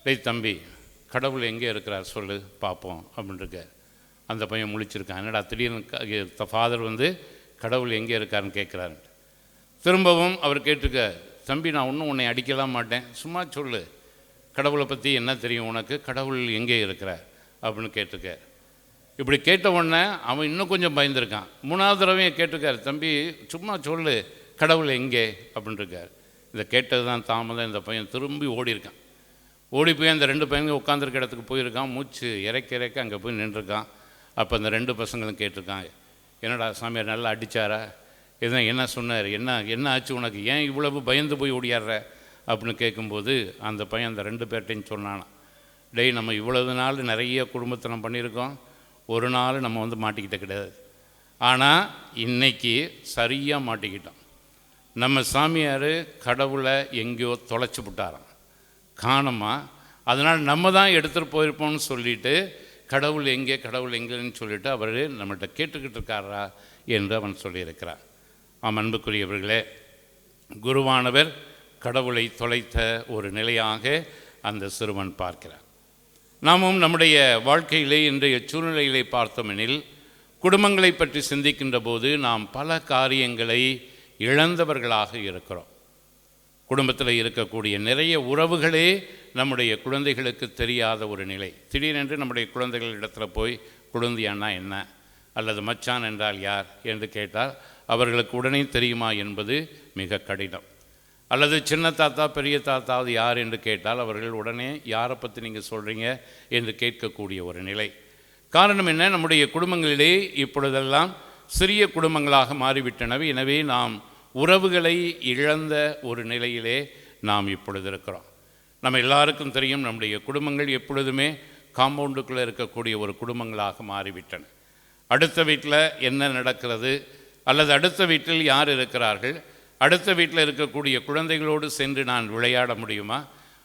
டேய் தம்பி, கடவுள் எங்கே இருக்கிறார் சொல்லு பார்ப்போம் அப்படின்ட்டுருக்க. அந்த பையன் முழிச்சிருக்கான். என்னடா திடீர்னு ஃபாதர் வந்து கடவுள் எங்கே இருக்காருன்னு கேட்குறாரு. திரும்பவும் அவர் கேட்டிருக்க, தம்பி நான் ஒன்றும் உன்னை அடிக்கலாம் மாட்டேன், சும்மா சொல்லு, கடவுளை பற்றி என்ன தெரியும் உனக்கு, கடவுள் எங்கே இருக்கிறார் அப்படின்னு கேட்டிருக்க. இப்படி கேட்ட உடனே அவன் இன்னும் கொஞ்சம் பயந்துருக்கான். 3வது தடவையும் கேட்டிருக்கார், தம்பி சும்மா சொல்லு, கடவுள் எங்கே அப்படின்ட்டுருக்கார். இதை கேட்டது தான் தாமதம். இந்த பையன் திரும்பி ஓடி இருக்கான். ஓடி போய் அந்த 2 பையங்க உட்காந்துருக்க இடத்துக்கு போயிருக்கான். மூச்சு இறைக்க அங்கே போய் நின்றுருக்கான். அப்போ அந்த 2 பசங்களும் கேட்டிருக்காங்க, என்னடா சாமியார் நல்லா அடித்தாரா, இதுதான் என்ன சொன்னார், என்ன ஆச்சு உனக்கு, ஏன் இவ்வளவு பயந்து போய் ஓடியாடுற அப்படின்னு கேட்கும்போது அந்த பையன் அந்த 2 பேர்ட்டையும் சொன்னானா, டேய் நம்ம இவ்வளவு நாள் நிறைய குடும்பத்தனம் பண்ணியிருக்கோம், ஒரு நாள் நம்ம வந்து மாட்டிக்கிட்ட கிடையாது, ஆனால் இன்றைக்கி சரியாக மாட்டிக்கிட்டோம். நம்ம சாமியார் கடவுளை எங்கேயோ தொலைச்சி விட்டாராம், காணமா, அதனால் நம்ம தான் எடுத்துகிட்டு போயிருப்போம்னு சொல்லிவிட்டு கடவுள் எங்கேன்னு சொல்லிவிட்டு அவர் நம்மள்கிட்ட கேட்டுக்கிட்டு இருக்காரா என்று அவன் சொல்லியிருக்கிறான். அன்புக்குரியவர்களே, குருவானவர் கடவுளை தொலைத்த ஒரு நிலையாக அந்த சிறுவன் பார்க்கிறான். நாமும் நம்முடைய வாழ்க்கையிலே இன்றைய சூழ்நிலையிலே பார்த்தோமெனில் குடும்பங்களை பற்றி சிந்திக்கின்ற போது நாம் பல காரியங்களை இழந்தவர்களாக இருக்கிறோம். குடும்பத்தில் இருக்கக்கூடிய நிறைய உறவுகளே நம்முடைய குழந்தைகளுக்கு தெரியாத ஒரு நிலை. திடீரென்று நம்முடைய குழந்தைகளிடத்தில் போய் குழந்தையானா என்ன அல்லது மச்சான் என்றால் யார் என்று கேட்டால் அவர்களுக்கு உடனே தெரியுமா என்பது மிக கடினம். அல்லது சின்ன தாத்தா பெரிய தாத்தாவது யார் என்று கேட்டால் அவர்கள் உடனே யாரை பற்றி நீங்கள் சொல்கிறீங்க என்று கேட்கக்கூடிய ஒரு நிலை. காரணம் என்ன? நம்முடைய குடும்பங்களிலே இப்பொழுதெல்லாம் சிறிய குடும்பங்களாக மாறிவிட்டனவே. எனவே நாம் உறவுகளை இழந்த ஒரு நிலையிலே நாம் இப்பொழுது இருக்கிறோம். நம்ம எல்லாருக்கும் தெரியும், நம்முடைய குடும்பங்கள் எப்பொழுதுமே காம்பவுண்டுக்குள்ளே இருக்கக்கூடிய ஒரு குடும்பங்களாக மாறிவிட்டன. அடுத்த வீட்டில் என்ன நடக்கிறது அல்லது அடுத்த வீட்டில் யார் இருக்கிறார்கள், அடுத்த வீட்டில் இருக்கக்கூடிய குழந்தைகளோடு சென்று நான் விளையாட முடியுமா,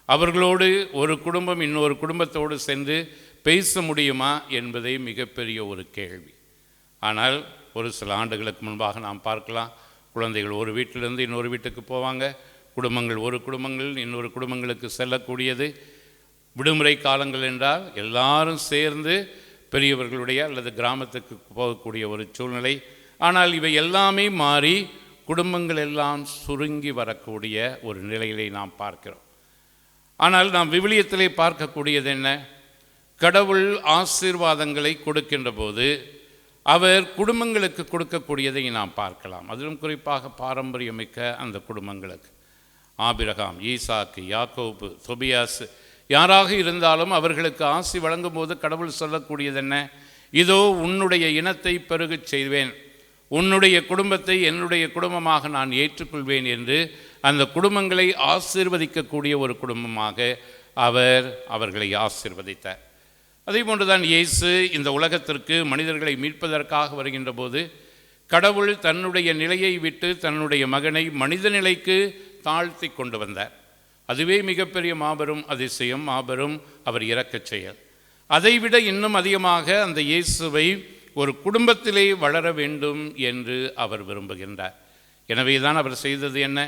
அவர்களோடு ஒரு குடும்பம் இன்னொரு குடும்பத்தோடு சென்று பேச முடியுமா என்பதே மிகப்பெரிய ஒரு கேள்வி. ஆனால் ஒரு சில ஆண்டுகளுக்கு முன்பாக நாம் பார்க்கலாம், குழந்தைகள் ஒரு வீட்டிலிருந்து இன்னொரு வீட்டுக்கு போவாங்க, குடும்பங்கள் ஒரு குடும்பங்கள் இன்னொரு குடும்பங்களுக்கு செல்லக்கூடியது. விடுமுறை காலங்கள் என்றால் எல்லாரும் சேர்ந்து பெரியவர்களுடைய அல்லது கிராமத்துக்கு போகக்கூடிய ஒரு சூழ்நிலை. ஆனால் இவை எல்லாமே மாறி குடும்பங்கள் எல்லாம் சுருங்கி வரக்கூடிய ஒரு நிலையிலே நாம் பார்க்கிறோம். ஆனால் நாம் விவிலியத்திலே பார்க்கக்கூடியது என்ன? கடவுள் ஆசீர்வாதங்களை கொடுக்கின்ற போது அவர் குடும்பங்களுக்கு கொடுக்கக்கூடியதை நாம் பார்க்கலாம். அதிலும் குறிப்பாக பாரம்பரியமிக்க அந்த குடும்பங்களுக்கு ஆபிரகாம், ஈசாக்கு, யாக்கோபு, தொபியாஸ் யாராக இருந்தாலும் அவர்களுக்கு ஆசி வழங்கும் போது கடவுள் சொல்லக்கூடியது என்ன? இதோ உன்னுடைய இனத்தை பெருகச் செய்வேன், உன்னுடைய குடும்பத்தை என்னுடைய குடும்பமாக நான் ஏற்றுக்கொள்வேன் என்று அந்த குடும்பங்களை ஆசீர்வதிக்கக்கூடிய ஒரு குடும்பமாக அவர்களை ஆசீர்வதித்தார். அதே போன்றுதான் இயேசு இந்த உலகத்திற்கு மனிதர்களை மீட்பதற்காக வருகின்ற போது கடவுள் தன்னுடைய நிலையை விட்டு தன்னுடைய மகனை மனித நிலைக்கு தாழ்த்தி கொண்டு வந்தார். அதுவே மிகப்பெரிய மாபெரும் அதிசயம், மாபெரும் அவர் இரக்கச் செயல். அதைவிட இன்னும் அதிகமாக அந்த இயேசுவை ஒரு குடும்பத்திலே வளர வேண்டும் என்று அவர் விரும்புகின்றார். எனவே தான் அவர் செய்தது என்ன?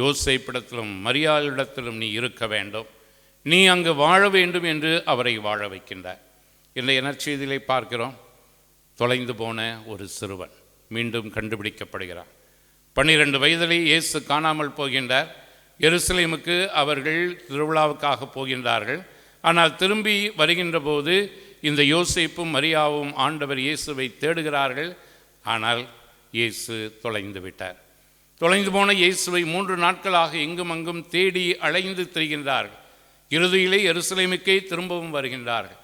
யோசேப்பிடத்திலும் மரியாளிடத்திலும் நீ இருக்க வேண்டும், நீ அங்கு வாழ வேண்டும் என்று அவரை வாழ வைக்கின்றார். இன்றைய நற்செய்தியிலே பார்க்கிறோம், தொலைந்து போன ஒரு சிறுவன் மீண்டும் கண்டுபிடிக்கப்படுகிறார். 12 வயதிலே இயேசு காணாமல் போகின்றார். எருசலேமுக்கு அவர்கள் திருவிழாவுக்காக போகின்றார்கள். ஆனால் திரும்பி வருகின்ற போது இந்த யோசேப்பும் மரியாவும் ஆண்டவர் இயேசுவை தேடுகிறார்கள். ஆனால் இயேசு தொலைந்து விட்டார். தொலைந்து போன இயேசுவை 3 நாட்களாக எங்கும் அங்கும் தேடி அலைந்து திரிகின்றார்கள். இறுதியிலே எருசலேமுக்கே திரும்பவும் வருகின்றார்கள்.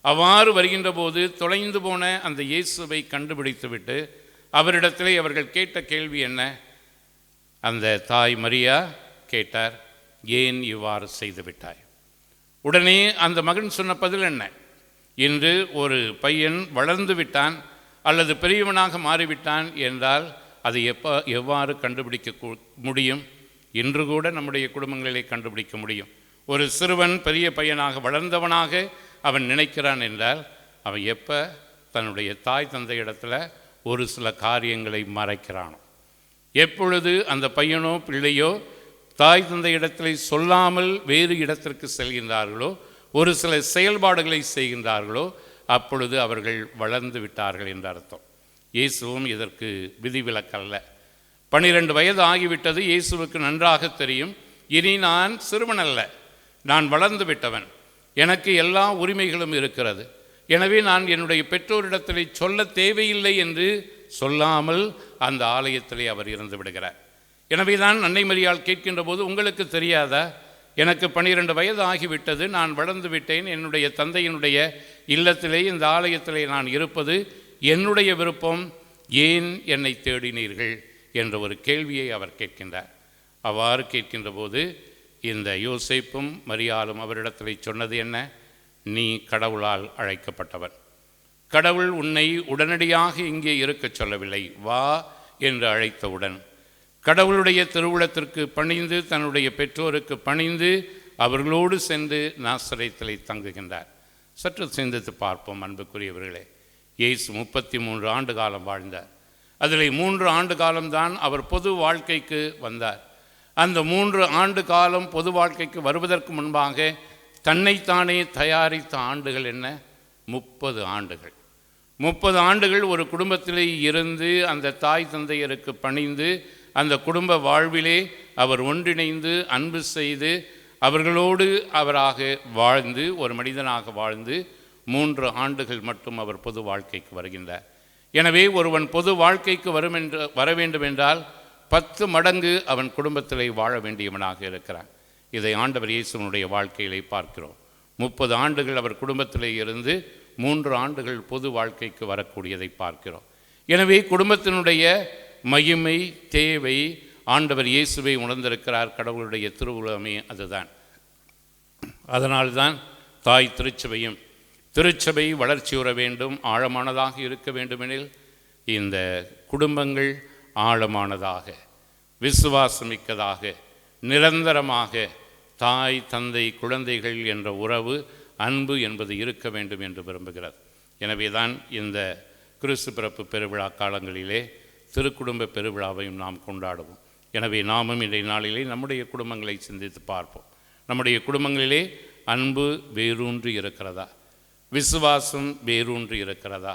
அவ்வாறு வருகின்ற போது தொலைந்து போன அந்த இயேசுவை கண்டுபிடித்துவிட்டு அவரிடத்திலே அவர்கள் கேட்ட கேள்வி என்ன? அந்த தாய் மரியா கேட்டார், ஏன் இவ்வாறு செய்து விட்டாய்? உடனே அந்த மகன் சொன்ன பதில் என்ன? இன்று ஒரு பையன் வளர்ந்து விட்டான் அல்லது பெரியவனாக மாறிவிட்டான் என்றால் அதை எவ்வாறு கண்டுபிடிக்க முடியும்? இன்று கூட நம்முடைய குடும்பங்களிலே கண்டுபிடிக்க முடியும். ஒரு சிறுவன் பெரிய பையனாக வளர்ந்தவனாக அவன் நினைக்கிறான் என்றால் அவன் எப்போ தன்னுடைய தாய் தந்தை இடத்துல ஒரு சில காரியங்களை மறைக்கிறானோ, எப்பொழுது அந்த பையனோ பிள்ளையோ தாய் தந்தை இடத்திலே சொல்லாமல் வேறு இடத்திற்கு செல்கின்றார்களோ, ஒரு சில செயல்பாடுகளை செய்கின்றார்களோ, அப்பொழுது அவர்கள் வளர்ந்து விட்டார்கள் என்ற அர்த்தம். இயேசுவும் இதற்கு விதிவிலக்கல்ல. 12 வயது ஆகிவிட்டது. இயேசுவுக்கு நன்றாக தெரியும், இனி நான் சிறுவன் அல்ல, நான் வளர்ந்து விட்டவன், எனக்கு எல்லா உரிமைகளும் இருக்கிறது, எனவே நான் என்னுடைய பெற்றோரிடத்திலே சொல்ல தேவையில்லை என்று சொல்லாமல் அந்த ஆலயத்திலே அவர் இருந்து விடுகிறார். எனவே தான் அன்னை மரியாள் கேட்கின்ற போது, உங்களுக்கு தெரியாதா, எனக்கு 12 வயது ஆகிவிட்டது, நான் வளர்ந்து விட்டேன், என்னுடைய தந்தையினுடைய இல்லத்திலே இந்த ஆலயத்திலே நான் இருப்பது என்னுடைய விருப்பம், ஏன் என்னை தேடினீர்கள் என்ற ஒரு கேள்வியை அவர் கேட்கின்றார். அவ்வாறு கேட்கின்ற போது இந்த யோசேப்பும் மரியாளும் அவரிடத்திலே சொன்னது என்ன? நீ கடவுளால் அழைக்கப்பட்டவன், கடவுள் உன்னை உடனடியாக இங்கே இருக்கச் சொல்லவில்லை, வா என்று அழைத்தவுடன் கடவுளுடைய திருவுளத்திற்கு பணிந்து தன்னுடைய பெற்றோருக்கு பணிந்து அவர்களோடு சென்று நாசரேத்திலே தங்குகின்றார். சற்று சிந்தித்து பார்ப்போம் அன்புக்குரியவர்களே. இயேசு 33 ஆண்டு காலம் வாழ்ந்தார். அதில் 3 ஆண்டு காலம்தான் அவர் பொது வாழ்க்கைக்கு வந்தார். அந்த 3 ஆண்டு காலம் பொது வாழ்க்கைக்கு வருவதற்கு முன்பாக தன்னைத்தானே தயாரித்த ஆண்டுகள் என்ன? 30 ஆண்டுகள். 30 ஆண்டுகள் ஒரு குடும்பத்திலே இருந்து அந்த தாய் தந்தையருக்கு பணிந்து அந்த குடும்ப வாழ்விலே அவர் ஒன்றிணைந்து அன்பு செய்து அவர்களோடு அவராக வாழ்ந்து ஒரு மனிதனாக வாழ்ந்து 3 ஆண்டுகள் மட்டும் அவர் பொது வாழ்க்கைக்கு வருகின்றார். எனவே ஒருவன் பொது வாழ்க்கைக்கு வர வேண்டும் என்றால் 10 மடங்கு அவன் குடும்பத்திலே வாழ வேண்டியவனாக இருக்கிறான். இதை ஆண்டவர் இயேசுவினுடைய வாழ்க்கையிலே பார்க்கிறோம். 30 ஆண்டுகள் அவர் குடும்பத்திலே இருந்து 3 ஆண்டுகள் பொது வாழ்க்கைக்கு வரக்கூடியதை பார்க்கிறோம். எனவே குடும்பத்தினுடைய மகிமை தேவை ஆண்டவர் இயேசுவை உணர்ந்திருக்கிறார். கடவுளுடைய திருவுளமே அதுதான். அதனால்தான் தாய் திருச்சபை வளர்ச்சியுற வேண்டும், ஆழமானதாக இருக்க வேண்டுமெனில் இந்த குடும்பங்கள் ஆழமானதாக, விசுவாசமிக்கதாக, நிரந்தரமாக தாய் தந்தை குழந்தைகள் என்ற உறவு அன்பு என்பது இருக்க வேண்டும் என்று விரும்புகிறது. எனவே தான் இந்த கிறிஸ்து பிறப்பு பெருவிழா காலங்களிலே திருக்குடும்ப பெருவிழாவையும் நாம் கொண்டாடுவோம். எனவே நாமும் இன்றைய நாளிலே நம்முடைய குடும்பங்களை சிந்தித்து பார்ப்போம். நம்முடைய குடும்பங்களிலே அன்பு வேரூன்றி இருக்கிறதா? விசுவாசம் வேரூன்றி இருக்கிறதா?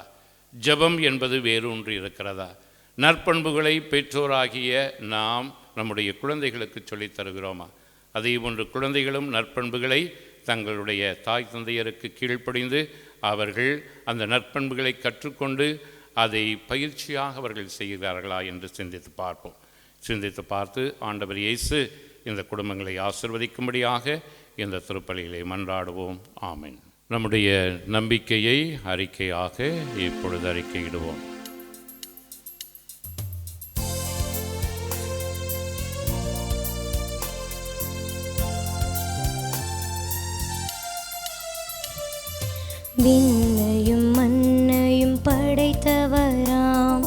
ஜெபம் என்பது வேரூன்றி இருக்கிறதா? நற்பண்புகளை பெற்றோராகிய நாம் நம்முடைய குழந்தைகளுக்கு சொல்லித் தருகிறோமா? அதே போன்று குழந்தைகளும் நற்பண்புகளை தங்களுடைய தாய் தந்தையருக்கு கீழ்ப்படிந்து அவர்கள் அந்த நற்பண்புகளை கற்றுக்கொண்டு அதை பயிற்சியாக அவர்கள் செய்கிறார்களா என்று சிந்தித்து பார்த்து ஆண்டவர் இயேசு இந்த குடும்பங்களை ஆசிர்வதிக்கும்படியாக இந்த திருப்பலியிலே மன்றாடுவோம். ஆமென். நம்முடைய நம்பிக்கையை அறிக்கையாக இப்பொழுது அறிக்கையிடுவோம். விண்ணையும் மண்ணையும் படைத்தவராம்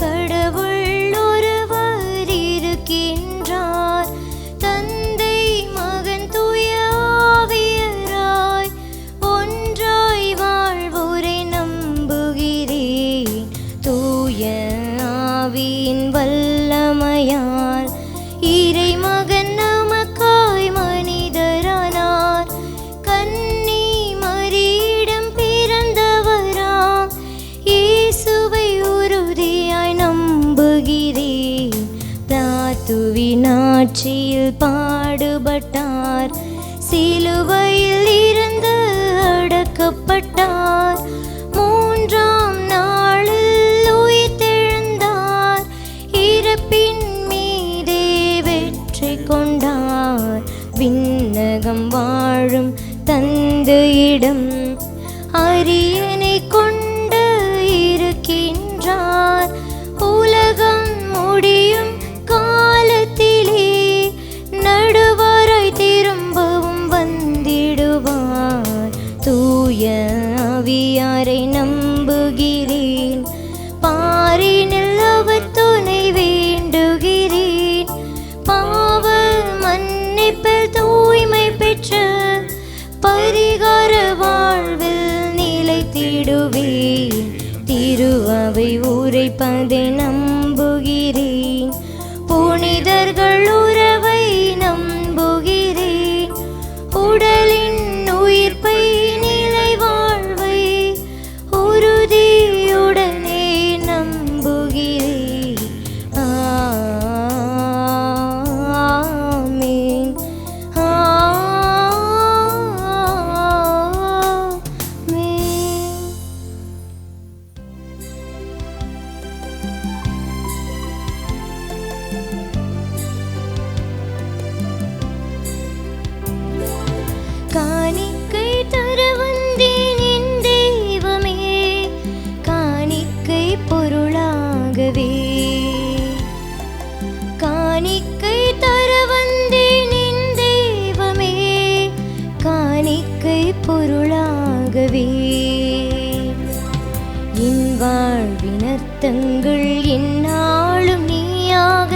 கடவுள் ஒருவர் இருக்கின்றார். தந்தை மகன் தூய ஆவியராய் ஒன்றாய் வாழ்வோரை நம்புகிறேன். தூய ஆவியின் வல்லமையால் இறை மகன் நமக்காய் மனிதரானார். கன்னி மரியிடம் பிறந்தவராம் இயேசுவை உறுதியாய் நம்புகிறேன். பிலாத்துவின் ஆட்சியில் பாடுபட்டார், சிலுவையில் இருந்து அடக்கப்பட்டார். 3ஆம் நாளில் உயிர்த்தெழுந்தார், இறப்பின் மீதே வெற்றி கொண்டார். விண்ணகம் வாழும் தந்தையிடம் அரியணை கொண்டு இருக்கின்றார். உலகம் முடியும் காலத்திலே நடுவராய் திரும்பவும் வந்திடுவார். தூய ஆவியாரை நம்புகிறேன், பாரினில் அவர் துணை வேண்டுகிறேன். பாவ மன்னிப்பில் தூய்மை பெற்று பரிகார வாழ்வில் நிலைத்திடுவேன். திரு அவை உரைப்பதை நம்புகிறேன், புனிதர்கள் உறவை நம்புகிறேன். உடலின் உயிர்ப்பை நிலை வாழ்வை உறுதியுடனே நம்புகிறேன். ஆமென். ஆமென். காணிக்கை தர வந்தேன் என் தெய்வமே, காணிக்கை பொருளாகவே. காணிக்கை தர வந்தேன் என் தெய்வமே, காணிக்கை பொருளாகவே. என் வாழ்வின் அர்த்தங்கள் எந்நாளும் நீயாக,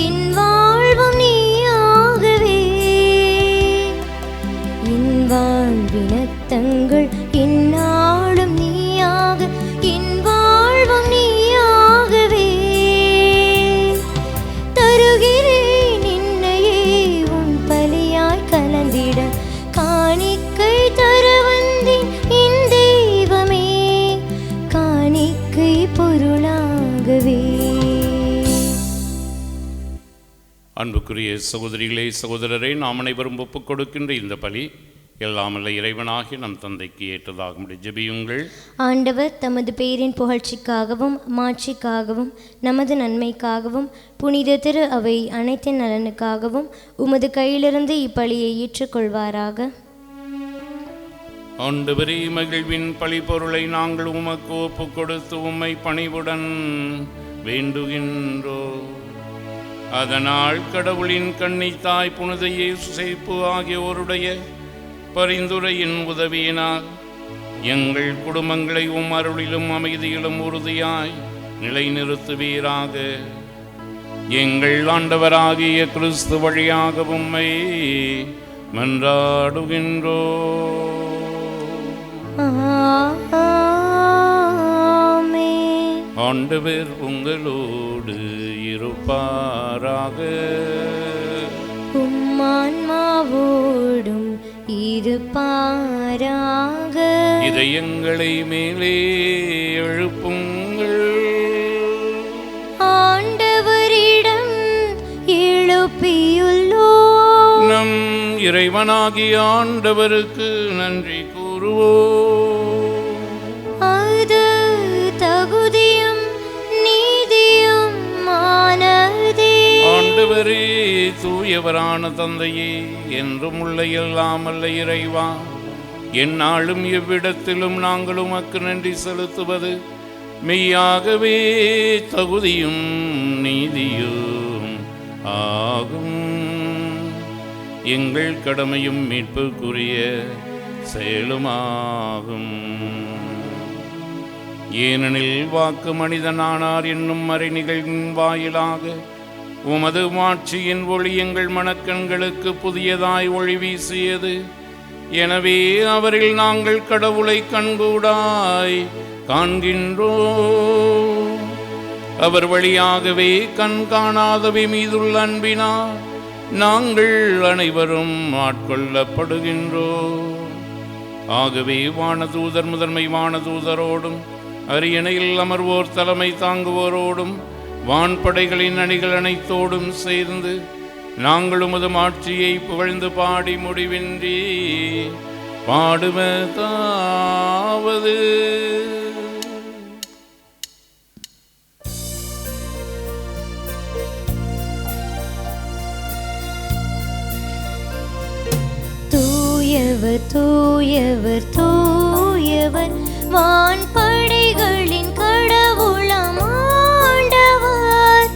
என் வாழ்வும் நீயாகவே. என் வாழ்வின் அர்த்தங்கள் எந்நாளும் நீயாக, என் வாழ்வும் நீயாகவே. தருகிறேன் என்னையே உன் பலியாய் கலந்திட, காணிக்கை பொருளாகவே. அன்புக்குரிய சகோதரிகளே சகோதரரே, நாம் அனைவரும் ஒப்புக் கொடுக்கின்ற இந்த பலி எல்லாமல்ல இறைவனாகிய நம் தந்தைக்கு ஏற்றதாகும். ஜெபியுங்கள். ஆண்டவர் தமது பேரின் புகழ்ச்சிக்காகவும் மாட்சிக்காகவும் நமது நன்மைக்காகவும் புனித திரு அவை அனைத்தின் நலனுக்காகவும் உமது கையிலிருந்து இப்பலியை ஏற்றுக்கொள்வாராக. ஆண்டவரே, மகிழ்வின் பழி பொருளை நாங்கள் உமக்கு ஒப்புக் கொடுத்து உம்மை பணிவுடன் வேண்டுகின்றோம். அதனால் கடவுளின் கன்னித்தாய் புனித யோசேப்பு ஆகியோருடைய பரிந்துரையின் உதவியினால் எங்கள் குடும்பங்களை அருளிலும் அமைதியிலும் உறுதியாய் நிலைநிறுத்துவீராக. எங்கள் ஆண்டவராகிய கிறிஸ்து வழியாக உம்மை மன்றாடுகின்றோம். ஆண்டவர் உங்களோடு இருப்பாராக. உம்மான்மாவோடும் இருப்பாராக. இதயங்களை மேலே எழுப்புங்கள். ஆண்டவரிடம் எழுப்பியுள்ளோம். நம் இறைவனாகிய ஆண்டவருக்கு நன்றி கூறுவோம். அது தகுதியும் நீதியும் ஆனதே. ஆண்டவரே, தூயவரான தந்தையே, என்றும் உள்ள எல்லாமல்ல இறைவா, எந்நாளும் எவ்விடத்திலும் நாங்கள் உமக்கு நன்றி செலுத்துவது மெய்யாகவே தகுதியும் நீதியும் ஆகும். எங்கள் கடமையும் மீட்புக்குரிய செயலுமாகும். ஏனெனில் வாக்கு மனிதனானார் என்னும் மறை நிகழ்வின் வாயிலாக உமது மாட்சியின் ஒளி எங்கள் மனக்கண்களுக்கு புதியதாய் ஒளி வீசியது. எனவே அவரில் நாங்கள் கடவுளை கண்கூடாய் காண்கின்றோம். அவர் வழியாகவே கண் காணாதவை மீதுள்ள அன்பினார் நாங்கள் அனைவரும் ஆட்கொள்ளப்படுகின்றோம். ஆகவே வானதூதர் முதன்மை வானதூதரோடும் அரியணையில் அமர்வோர் தலைமை தாங்குவோரோடும் வான்படைகளின் அணிகள் அனைத்தோடும் சேர்ந்து நாங்கள் உமது ஆட்சியை புகழ்ந்து பாடி முடிவின்றி பாடுவதாவது. தூயவர் தூயவர் தூயவர் வான்படைகளின் கடவுளாம் ஆண்டவர்.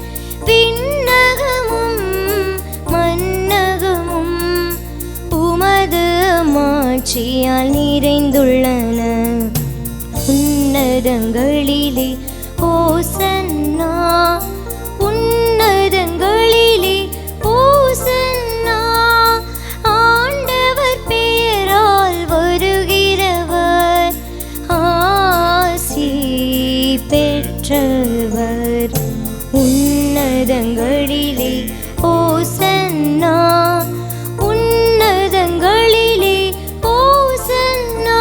விண்ணகமும் மன்னகமும் உமது மாட்சியால் நிறைந்துள்ளன. உன்னதங்களிலே ஓசன்னா, உன்னதங்களிலே ஓசன்னா. ஆண்டவர் பெயரால் வருகிறவர் ஆசி பெற்றவர். உன்னதங்களிலே ஓசன்னா, உன்னதங்களிலே ஓசன்னா.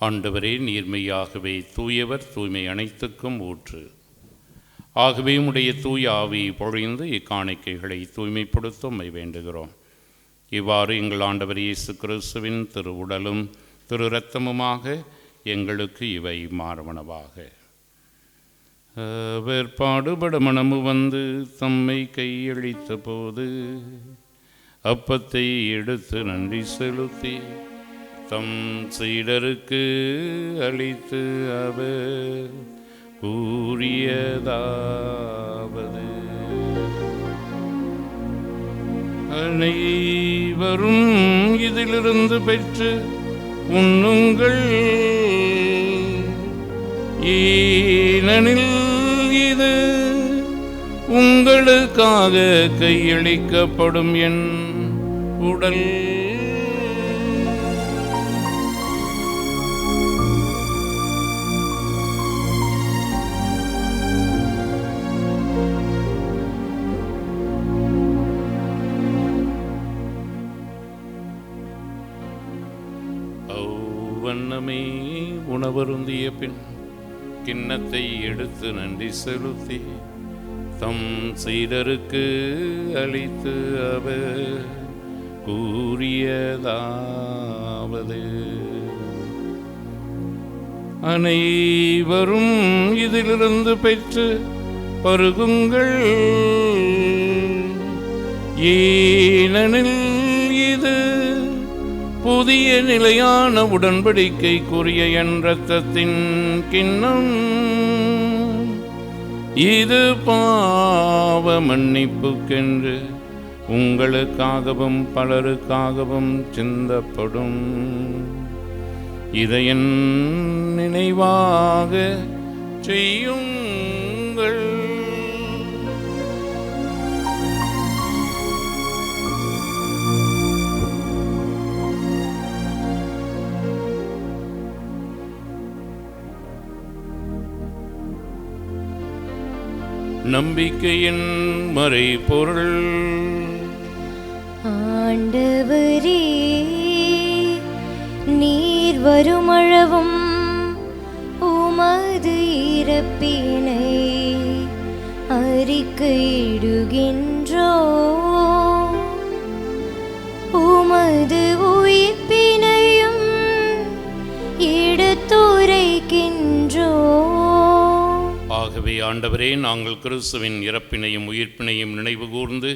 ஆண்டவரே, நீர்மையாகவே தூயவர், தூய்மை அனைத்துக்கும் ஊற்று. ஆகவே உடைய தூய ஆவி பொழிந்து இக்காணிக்கைகளை தூய்மைப்படுத்த உம்மை வேண்டுகிறோம். இவ்வாறு எங்கள் ஆண்டவர் இயேசு கிறிஸ்துவின் திரு உடலும் திரு இரத்தமுமாக எங்களுக்கு இவை மாறுவனவாக. அவர் பாடுபட மனமு வந்து தம்மை கையளித்த போது அப்பத்தை எடுத்து நன்றி செலுத்தி தம் சீடருக்கு அளித்து அவர் கூறியதாவது: அனைவரும் இதிலிருந்து பெற்று உண்ணுங்கள், ஏனெனில் இது உங்களுக்காக கையளிக்கப்படும் என் உடல். அவ்வண்ணமே உணவருந்திய பின் கிண்ணத்தை எடுத்து நன்றி செலுத்தி தம் சீடருக்கு அளித்து அவர் கூறியதாவது, அனைவரும் இதிலிருந்து பெற்று பருகுங்கள், ஏனெனில் இது புதிய நிலையான உடன்படிக்கைக்குரிய என் இரத்தத்தின் கிண்ணம். இது பாவ மன்னிப்புக்கென்று உங்களுக்காகவும் பலருக்காகவும் சிந்தப்படும். இதை என் நினைவாக செய்யுங்கள். நம்பிக்கையின் மறைபொருள். ஆண்டவரே, நீர் வருமளவும் உமது இறப்பினை அறிக்கையிடுகின்றோ, உமது உயிர்ப்பினையும் எடுத்துரைக்கின்றோ. ஆகவே ஆண்டவரே, நாங்கள் கிறிஸ்துவின் இறப்பினையும் உயிர்ப்பினையும் நினைவு கூர்ந்து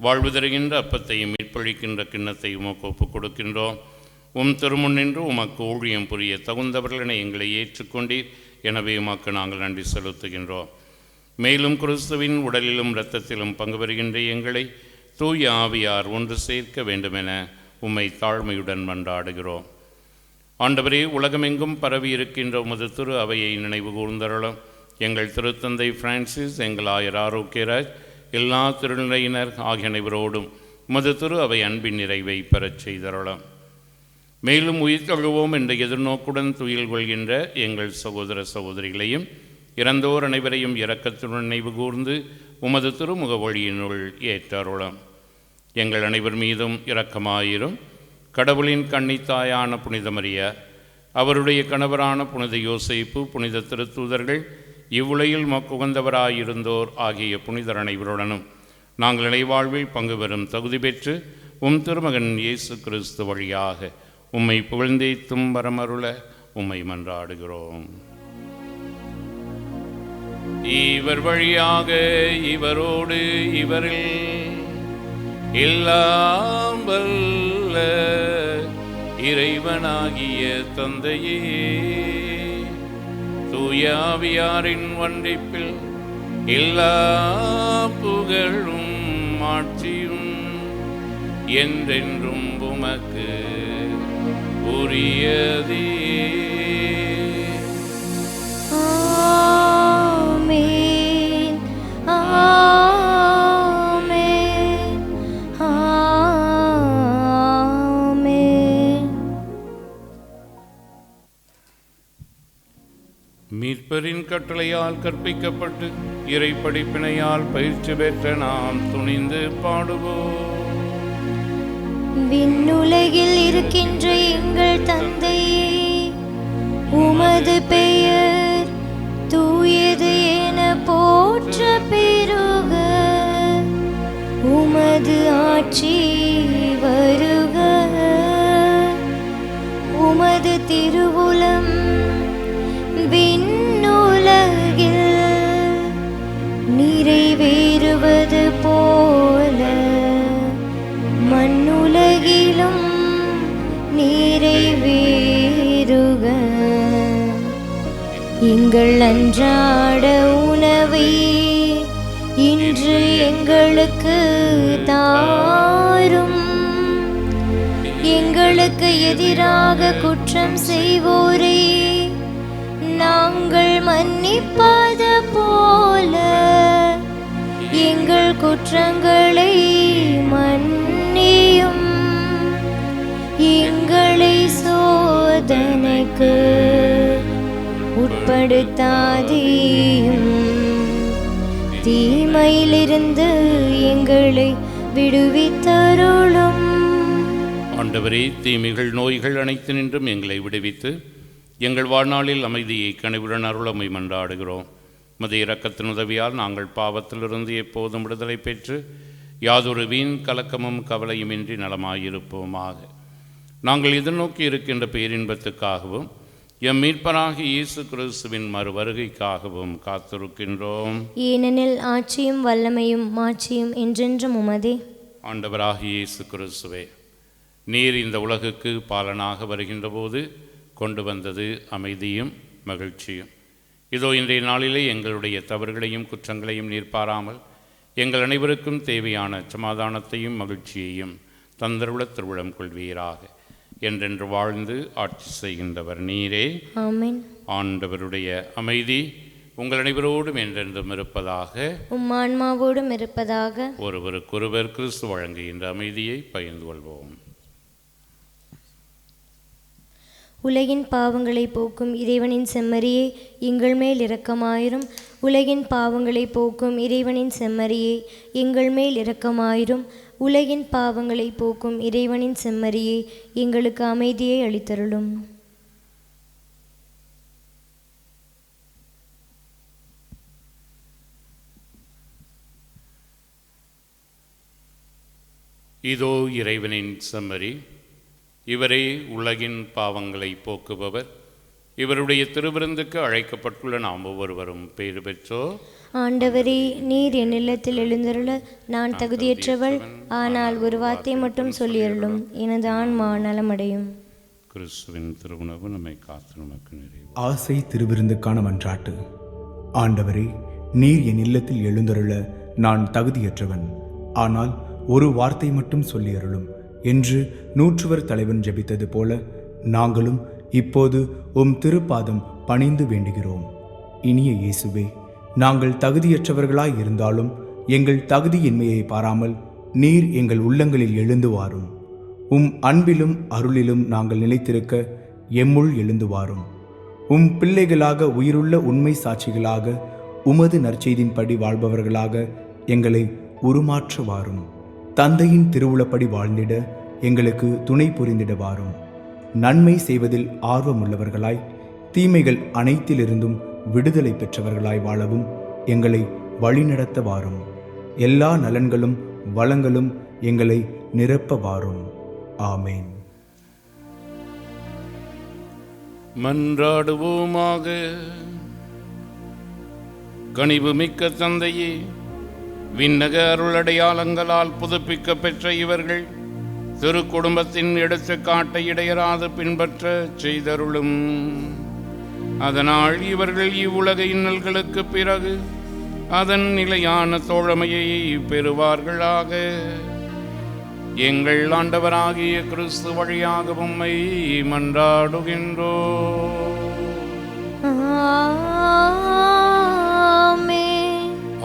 வாழ்வு தருகின்ற அப்பத்தையும் மீட்பளிக்கின்ற கிண்ணத்தை உமக்கு ஒப்புக் கொடுக்கின்றோம். உம் திருமுன் நின்று உமக்கு ஊழியம் புரிய தகுந்தவர்களென எங்களை ஏற்றுக்கொண்டீர். எனவே உமக்கு நாங்கள் நன்றி செலுத்துகின்றோம். மேலும் கிறிஸ்துவின் உடலிலும் இரத்தத்திலும் பங்கு பெறுகின்ற எங்களை தூய ஆவியார் ஒன்று சேர்க்க வேண்டுமென உம்மை தாழ்மையுடன் மன்றாடுகிறோம். ஆண்டவரே, உலகமெங்கும் பரவி இருக்கின்ற உமது திரு அவையை நினைவு கூர்ந்தருளும். எங்கள் திருத்தந்தை பிரான்சிஸ், எங்கள் ஆயர் ஆரோக்கியராஜ், எல்லா திருநிலையினர் ஆகிய அனைவரோடும் உமது திரு அவை அன்பின் நிறைவை பெறச் செய்தருளும். மேலும் உயிர் தழுவோம் என்ற எதிர்நோக்குடன் துயில் கொள்கின்ற எங்கள் சகோதர சகோதரிகளையும் இறந்தோர் அனைவரையும் இரக்கத்துடன் நினைவு கூர்ந்து உமது திருமுக வழியினுள் ஏற்றருளும். எங்கள் அனைவர் மீதும் இரக்கமாயிரும். கடவுளின் கன்னித்தாயான புனித மரியா, அவருடைய கணவரான புனித யோசேப்பு, புனித திருத்தூதர்கள், இவ்வுலகில் மக்குகந்தவராயிருந்தோர் ஆகிய புனிதர் அனைவருடனும் நாங்கள் இறைவாழ்வில் பங்கு பெறும் தகுதி பெற்று உம் திருமகன் இயேசு கிறிஸ்து வழியாக உம்மை புகழ்ந்தேத்தும் வரமருள உம்மை மன்றாடுகிறோம். இவர் வழியாக, இவரோடு, இவரில் எல்லாம் வல்ல இறைவனாகிய தந்தையே, தூய ஆவியாரின் ஒன்றிப்பில் எல்லா புகழும் ஆட்சியும் என்றென்றும் உமக்கு உரியதே. ஆமென், ஆமென், ஆமென். மீட்பரின் கட்டளையால் கற்பிக்கப்பட்டு இறை படிப்பினையால் பயிற்சி பெற்ற நாம் துணிந்து பாடுவோம். விண்ணுலகில் இருக்கின்ற எங்கள் தந்தையே, உமது பெயர் தூயது என போற்ற பெருக, உமது ஆட்சி வருக, உமது திருவுளம் விண்ணுலகில் நிறைவேறுவது போல மண்ணுலகிலும் நிறைவேறுக. எங்கள் அன்றாட உணவை இன்று எங்களுக்கு தாரும். எங்களுக்கு எதிராக குற்றம் செய்வோரை நாங்கள் மன்னிப்பது போல எங்கள் குற்றங்களை மன்னியும். எங்களை சோதனைக்கு உட்படுத்தாதேயும், தீமையிலிருந்து எங்களை விடுவித்தருளும். ஆண்டவரே, தீமைகள் நோய்கள் அனைத்து நின்றும் எங்களை விடுவித்து எங்கள் வாழ்நாளில் அமைதியை கனிவுடன் அருளமை மன்றாடுகிறோம். மது இரக்கத்தின் உதவியால் நாங்கள் பாவத்திலிருந்து எப்போதும் விடுதலை பெற்று யாதொரு வீண் கலக்கமும் கவலையுமின்றி நலமாயிருப்போமாக. நாங்கள் எதிர்நோக்கி இருக்கின்ற பேரின்பத்துக்காகவும் எம் மீட்பராகிய இயேசு கிறிஸ்துவின் மறு வருகைக்காகவும் காத்திருக்கின்றோம். ஏனெனில் ஆட்சியும் வல்லமையும் மாட்சியும் என்றென்றும் உமதே. ஆண்டவராகிய இயேசு கிறிஸ்துவே, நீர் இந்த உலகுக்கு பாலனாக வருகின்ற போது கொண்டு வந்தது அமைதியும் மகிழ்ச்சியும். இதோ இன்றைய நாளிலே எங்களுடைய தவறுகளையும் குற்றங்களையும் நீர் பாராமல் எங்கள் அனைவருக்கும் தேவையான சமாதானத்தையும் மகிழ்ச்சியையும் தந்தருள திருவிழம் கொள்வீராக. என்றென்று வாழ்ந்து ஆட்சி செய்கின்றவர் நீரே. ஆமென். ஆண்டவருடைய அமைதி உங்கள் அனைவரோடும் என்றென்றும் இருப்பதாக. உம் ஆன்மாவோடும் இருப்பதாக. ஒருவருக்கொருவர் கிறிஸ்து வழங்குகின்ற அமைதியை பகிர்ந்து கொள்வோம். உலகின் பாவங்களை போக்கும் இறைவனின் செம்மறியே, எங்கள் மேல் இரக்கமாயிரும். உலகின் பாவங்களை போக்கும் இறைவனின் செம்மறியே, எங்கள் மேல் இரக்கமாயிரும். உலகின் பாவங்களை போக்கும் இறைவனின் செம்மறியே, எங்களுக்கு அமைதியை அளித்தருளும். இதோ இறைவனின் செம்மறி, இவரே உலகின் பாவங்களை போக்குபவர். இவருடைய திருவிருந்துக்கு அழைக்கப்பட்டுள்ள நாம் ஒவ்வொருவரும் பேறு பெற்றோர். ஆண்டவரே, நீர் என் இல்லத்தில் எழுந்தருள நான் தகுதியற்றவள். ஆனால் ஒரு வார்த்தை மட்டும் சொல்லியருளும், எனது ஆன்மா நலமடையும். கிறிஸ்துவின் திருவுணவு நம்மை காத்து நமக்கு நிறைவு. ஆசை திருவிருந்துக்கான மன்றாட்டு. ஆண்டவரே, நீர் என் இல்லத்தில் எழுந்தருள நான் தகுதியற்றவன். ஆனால் ஒரு வார்த்தை மட்டும் சொல்லியருளும் என்று 100 தலைவன் ஜெபித்தது போல நாங்களும் இப்போது உம் திருப்பாதம் பணிந்து வேண்டுகிறோம். இனிய இயேசுவே, நாங்கள் தகுதியற்றவர்களாய் இருந்தாலும் எங்கள் தகுதியின்மையை பாராமல் நீர் எங்கள் உள்ளங்களில் எழுந்து வாரும். உம் அன்பிலும் அருளிலும் நாங்கள் நிலைத்திருக்க எம்முள் எழுந்து வாரும். உம் பிள்ளைகளாக உயிருள்ள உண்மை சாட்சிகளாக உமது நற்செய்தின்படி வாழ்பவர்களாக எங்களை உருமாற்ற வாரும். தந்தையின் திருவுளப்படி வாழ்ந்திட எங்களுக்கு துணை புரிந்திட வாரும். நன்மை செய்வதில் ஆர்வமுள்ளவர்களாய் தீமைகள் அனைத்திலிருந்தும் விடுதலை பெற்றவர்களாய் வாழவும் எங்களை வழிநடத்த வாரும். எல்லா நலன்களும் வளங்களும் எங்களை நிரப்ப வாரும். ஆமேன். மன்றாடுவோமாக. கனிவு மிக்க தந்தையே, விண்ணக அருளடையாளங்களால் புதுப்பிக்க பெற்ற இவர்கள் திரு குடும்பத்தின் எடுத்துக்காட்டை இடையராது பின்பற்ற செய்தருளும். அதனால் இவர்கள் இவ்வுலக இன்னல்களுக்கு பிறகு அதன் நிலையான தோழமையை பெறுவார்களாக. எங்கள் ஆண்டவராகிய கிறிஸ்து வழியாக உம்மை மன்றாடுகின்றோம்.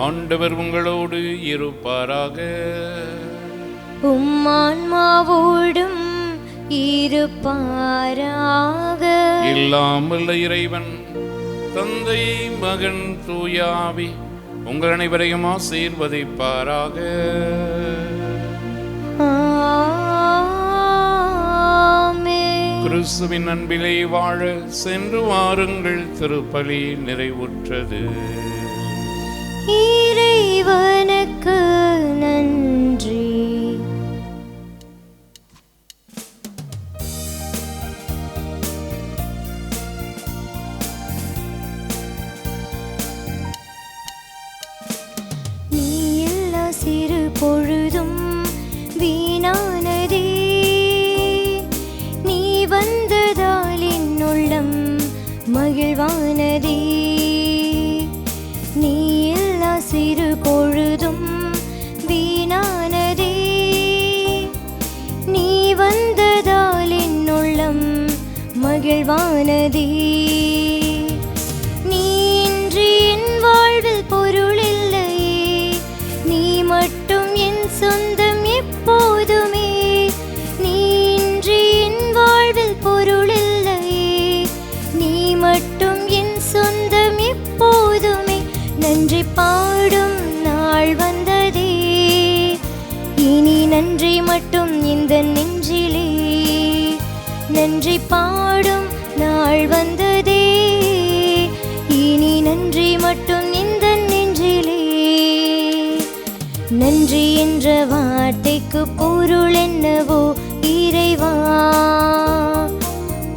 ஆண்டவர் உங்களோடு இருப்பாராக. உம்மான்மாவோடும் இருப்பாராக. இல்லாமல் இறைவன் தந்தை மகன் தூயாவி உங்கள் அனைவரையும் ஆசீர்வதிப்பாராக. கிறிஸ்துவின் அன்பிலே வாழ சென்று வாருங்கள். திருப்பலி நிறைவுற்றது. இறைவனுக்கு நன்றி. நீ எல்லா சிறு பொழுதும் வீணானதே, நீ வந்ததால் என் உள்ளம் மகிழ்வானதே. நீ எல்லா சிறு பொழுதும் வீணானதே, நீ வந்ததால் என் உள்ளம் மகிழ்வானதே. நீ இன்றி என் வாழ்வில் பொருள் இல்லையே, நீ மட்டும் என் சொந்தம் எப்போதுமே. நீ இன்றி என் வாழ்வில் பொருள் இல்லையே, நீ மட்டும் என் சொந்தம் எப்போதுமே. நன்றி பாடும் நாள் வந்ததே, இனி நன்றி மட்டும் இந்த நெஞ்சிலே. நன்றி பாடும் நாள் வந்ததே, இனி நன்றி மட்டும் இந்த நெஞ்சிலே. நன்றி என்ற வார்த்தைக்கு பொருள் என்னவோ இறைவா,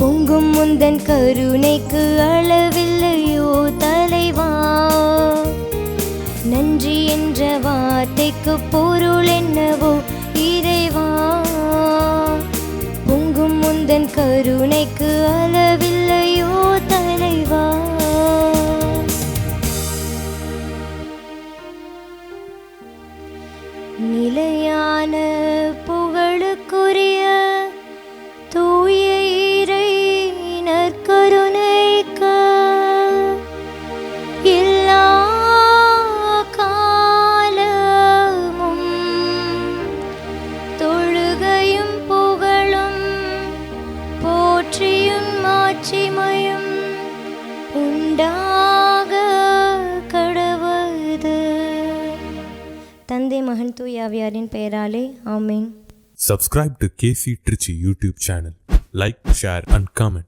பொங்கும் முந்தன் கருணைக்கு அளவில்லையோ தலைவா. நன்றி என்ற வார்த்தைக்கு பொருள் என்னவோ இறைவா, பொங்கும் முந்தன் கருணைக்கு அளவில்லையோ தலைவா. நிலையான புகழுக்குரிய தூய இறை நற்கருணைக்கு எல்லா காலமும் தொழுகையும் புகழும் போற்றியும் மாட்சிமையும் உண்டாக கடவது. தந்தை மகன் தூய ஆவியாரின் பெயராலே ஆமென். Subscribe to KC Trichy YouTube channel. Like, share and comment.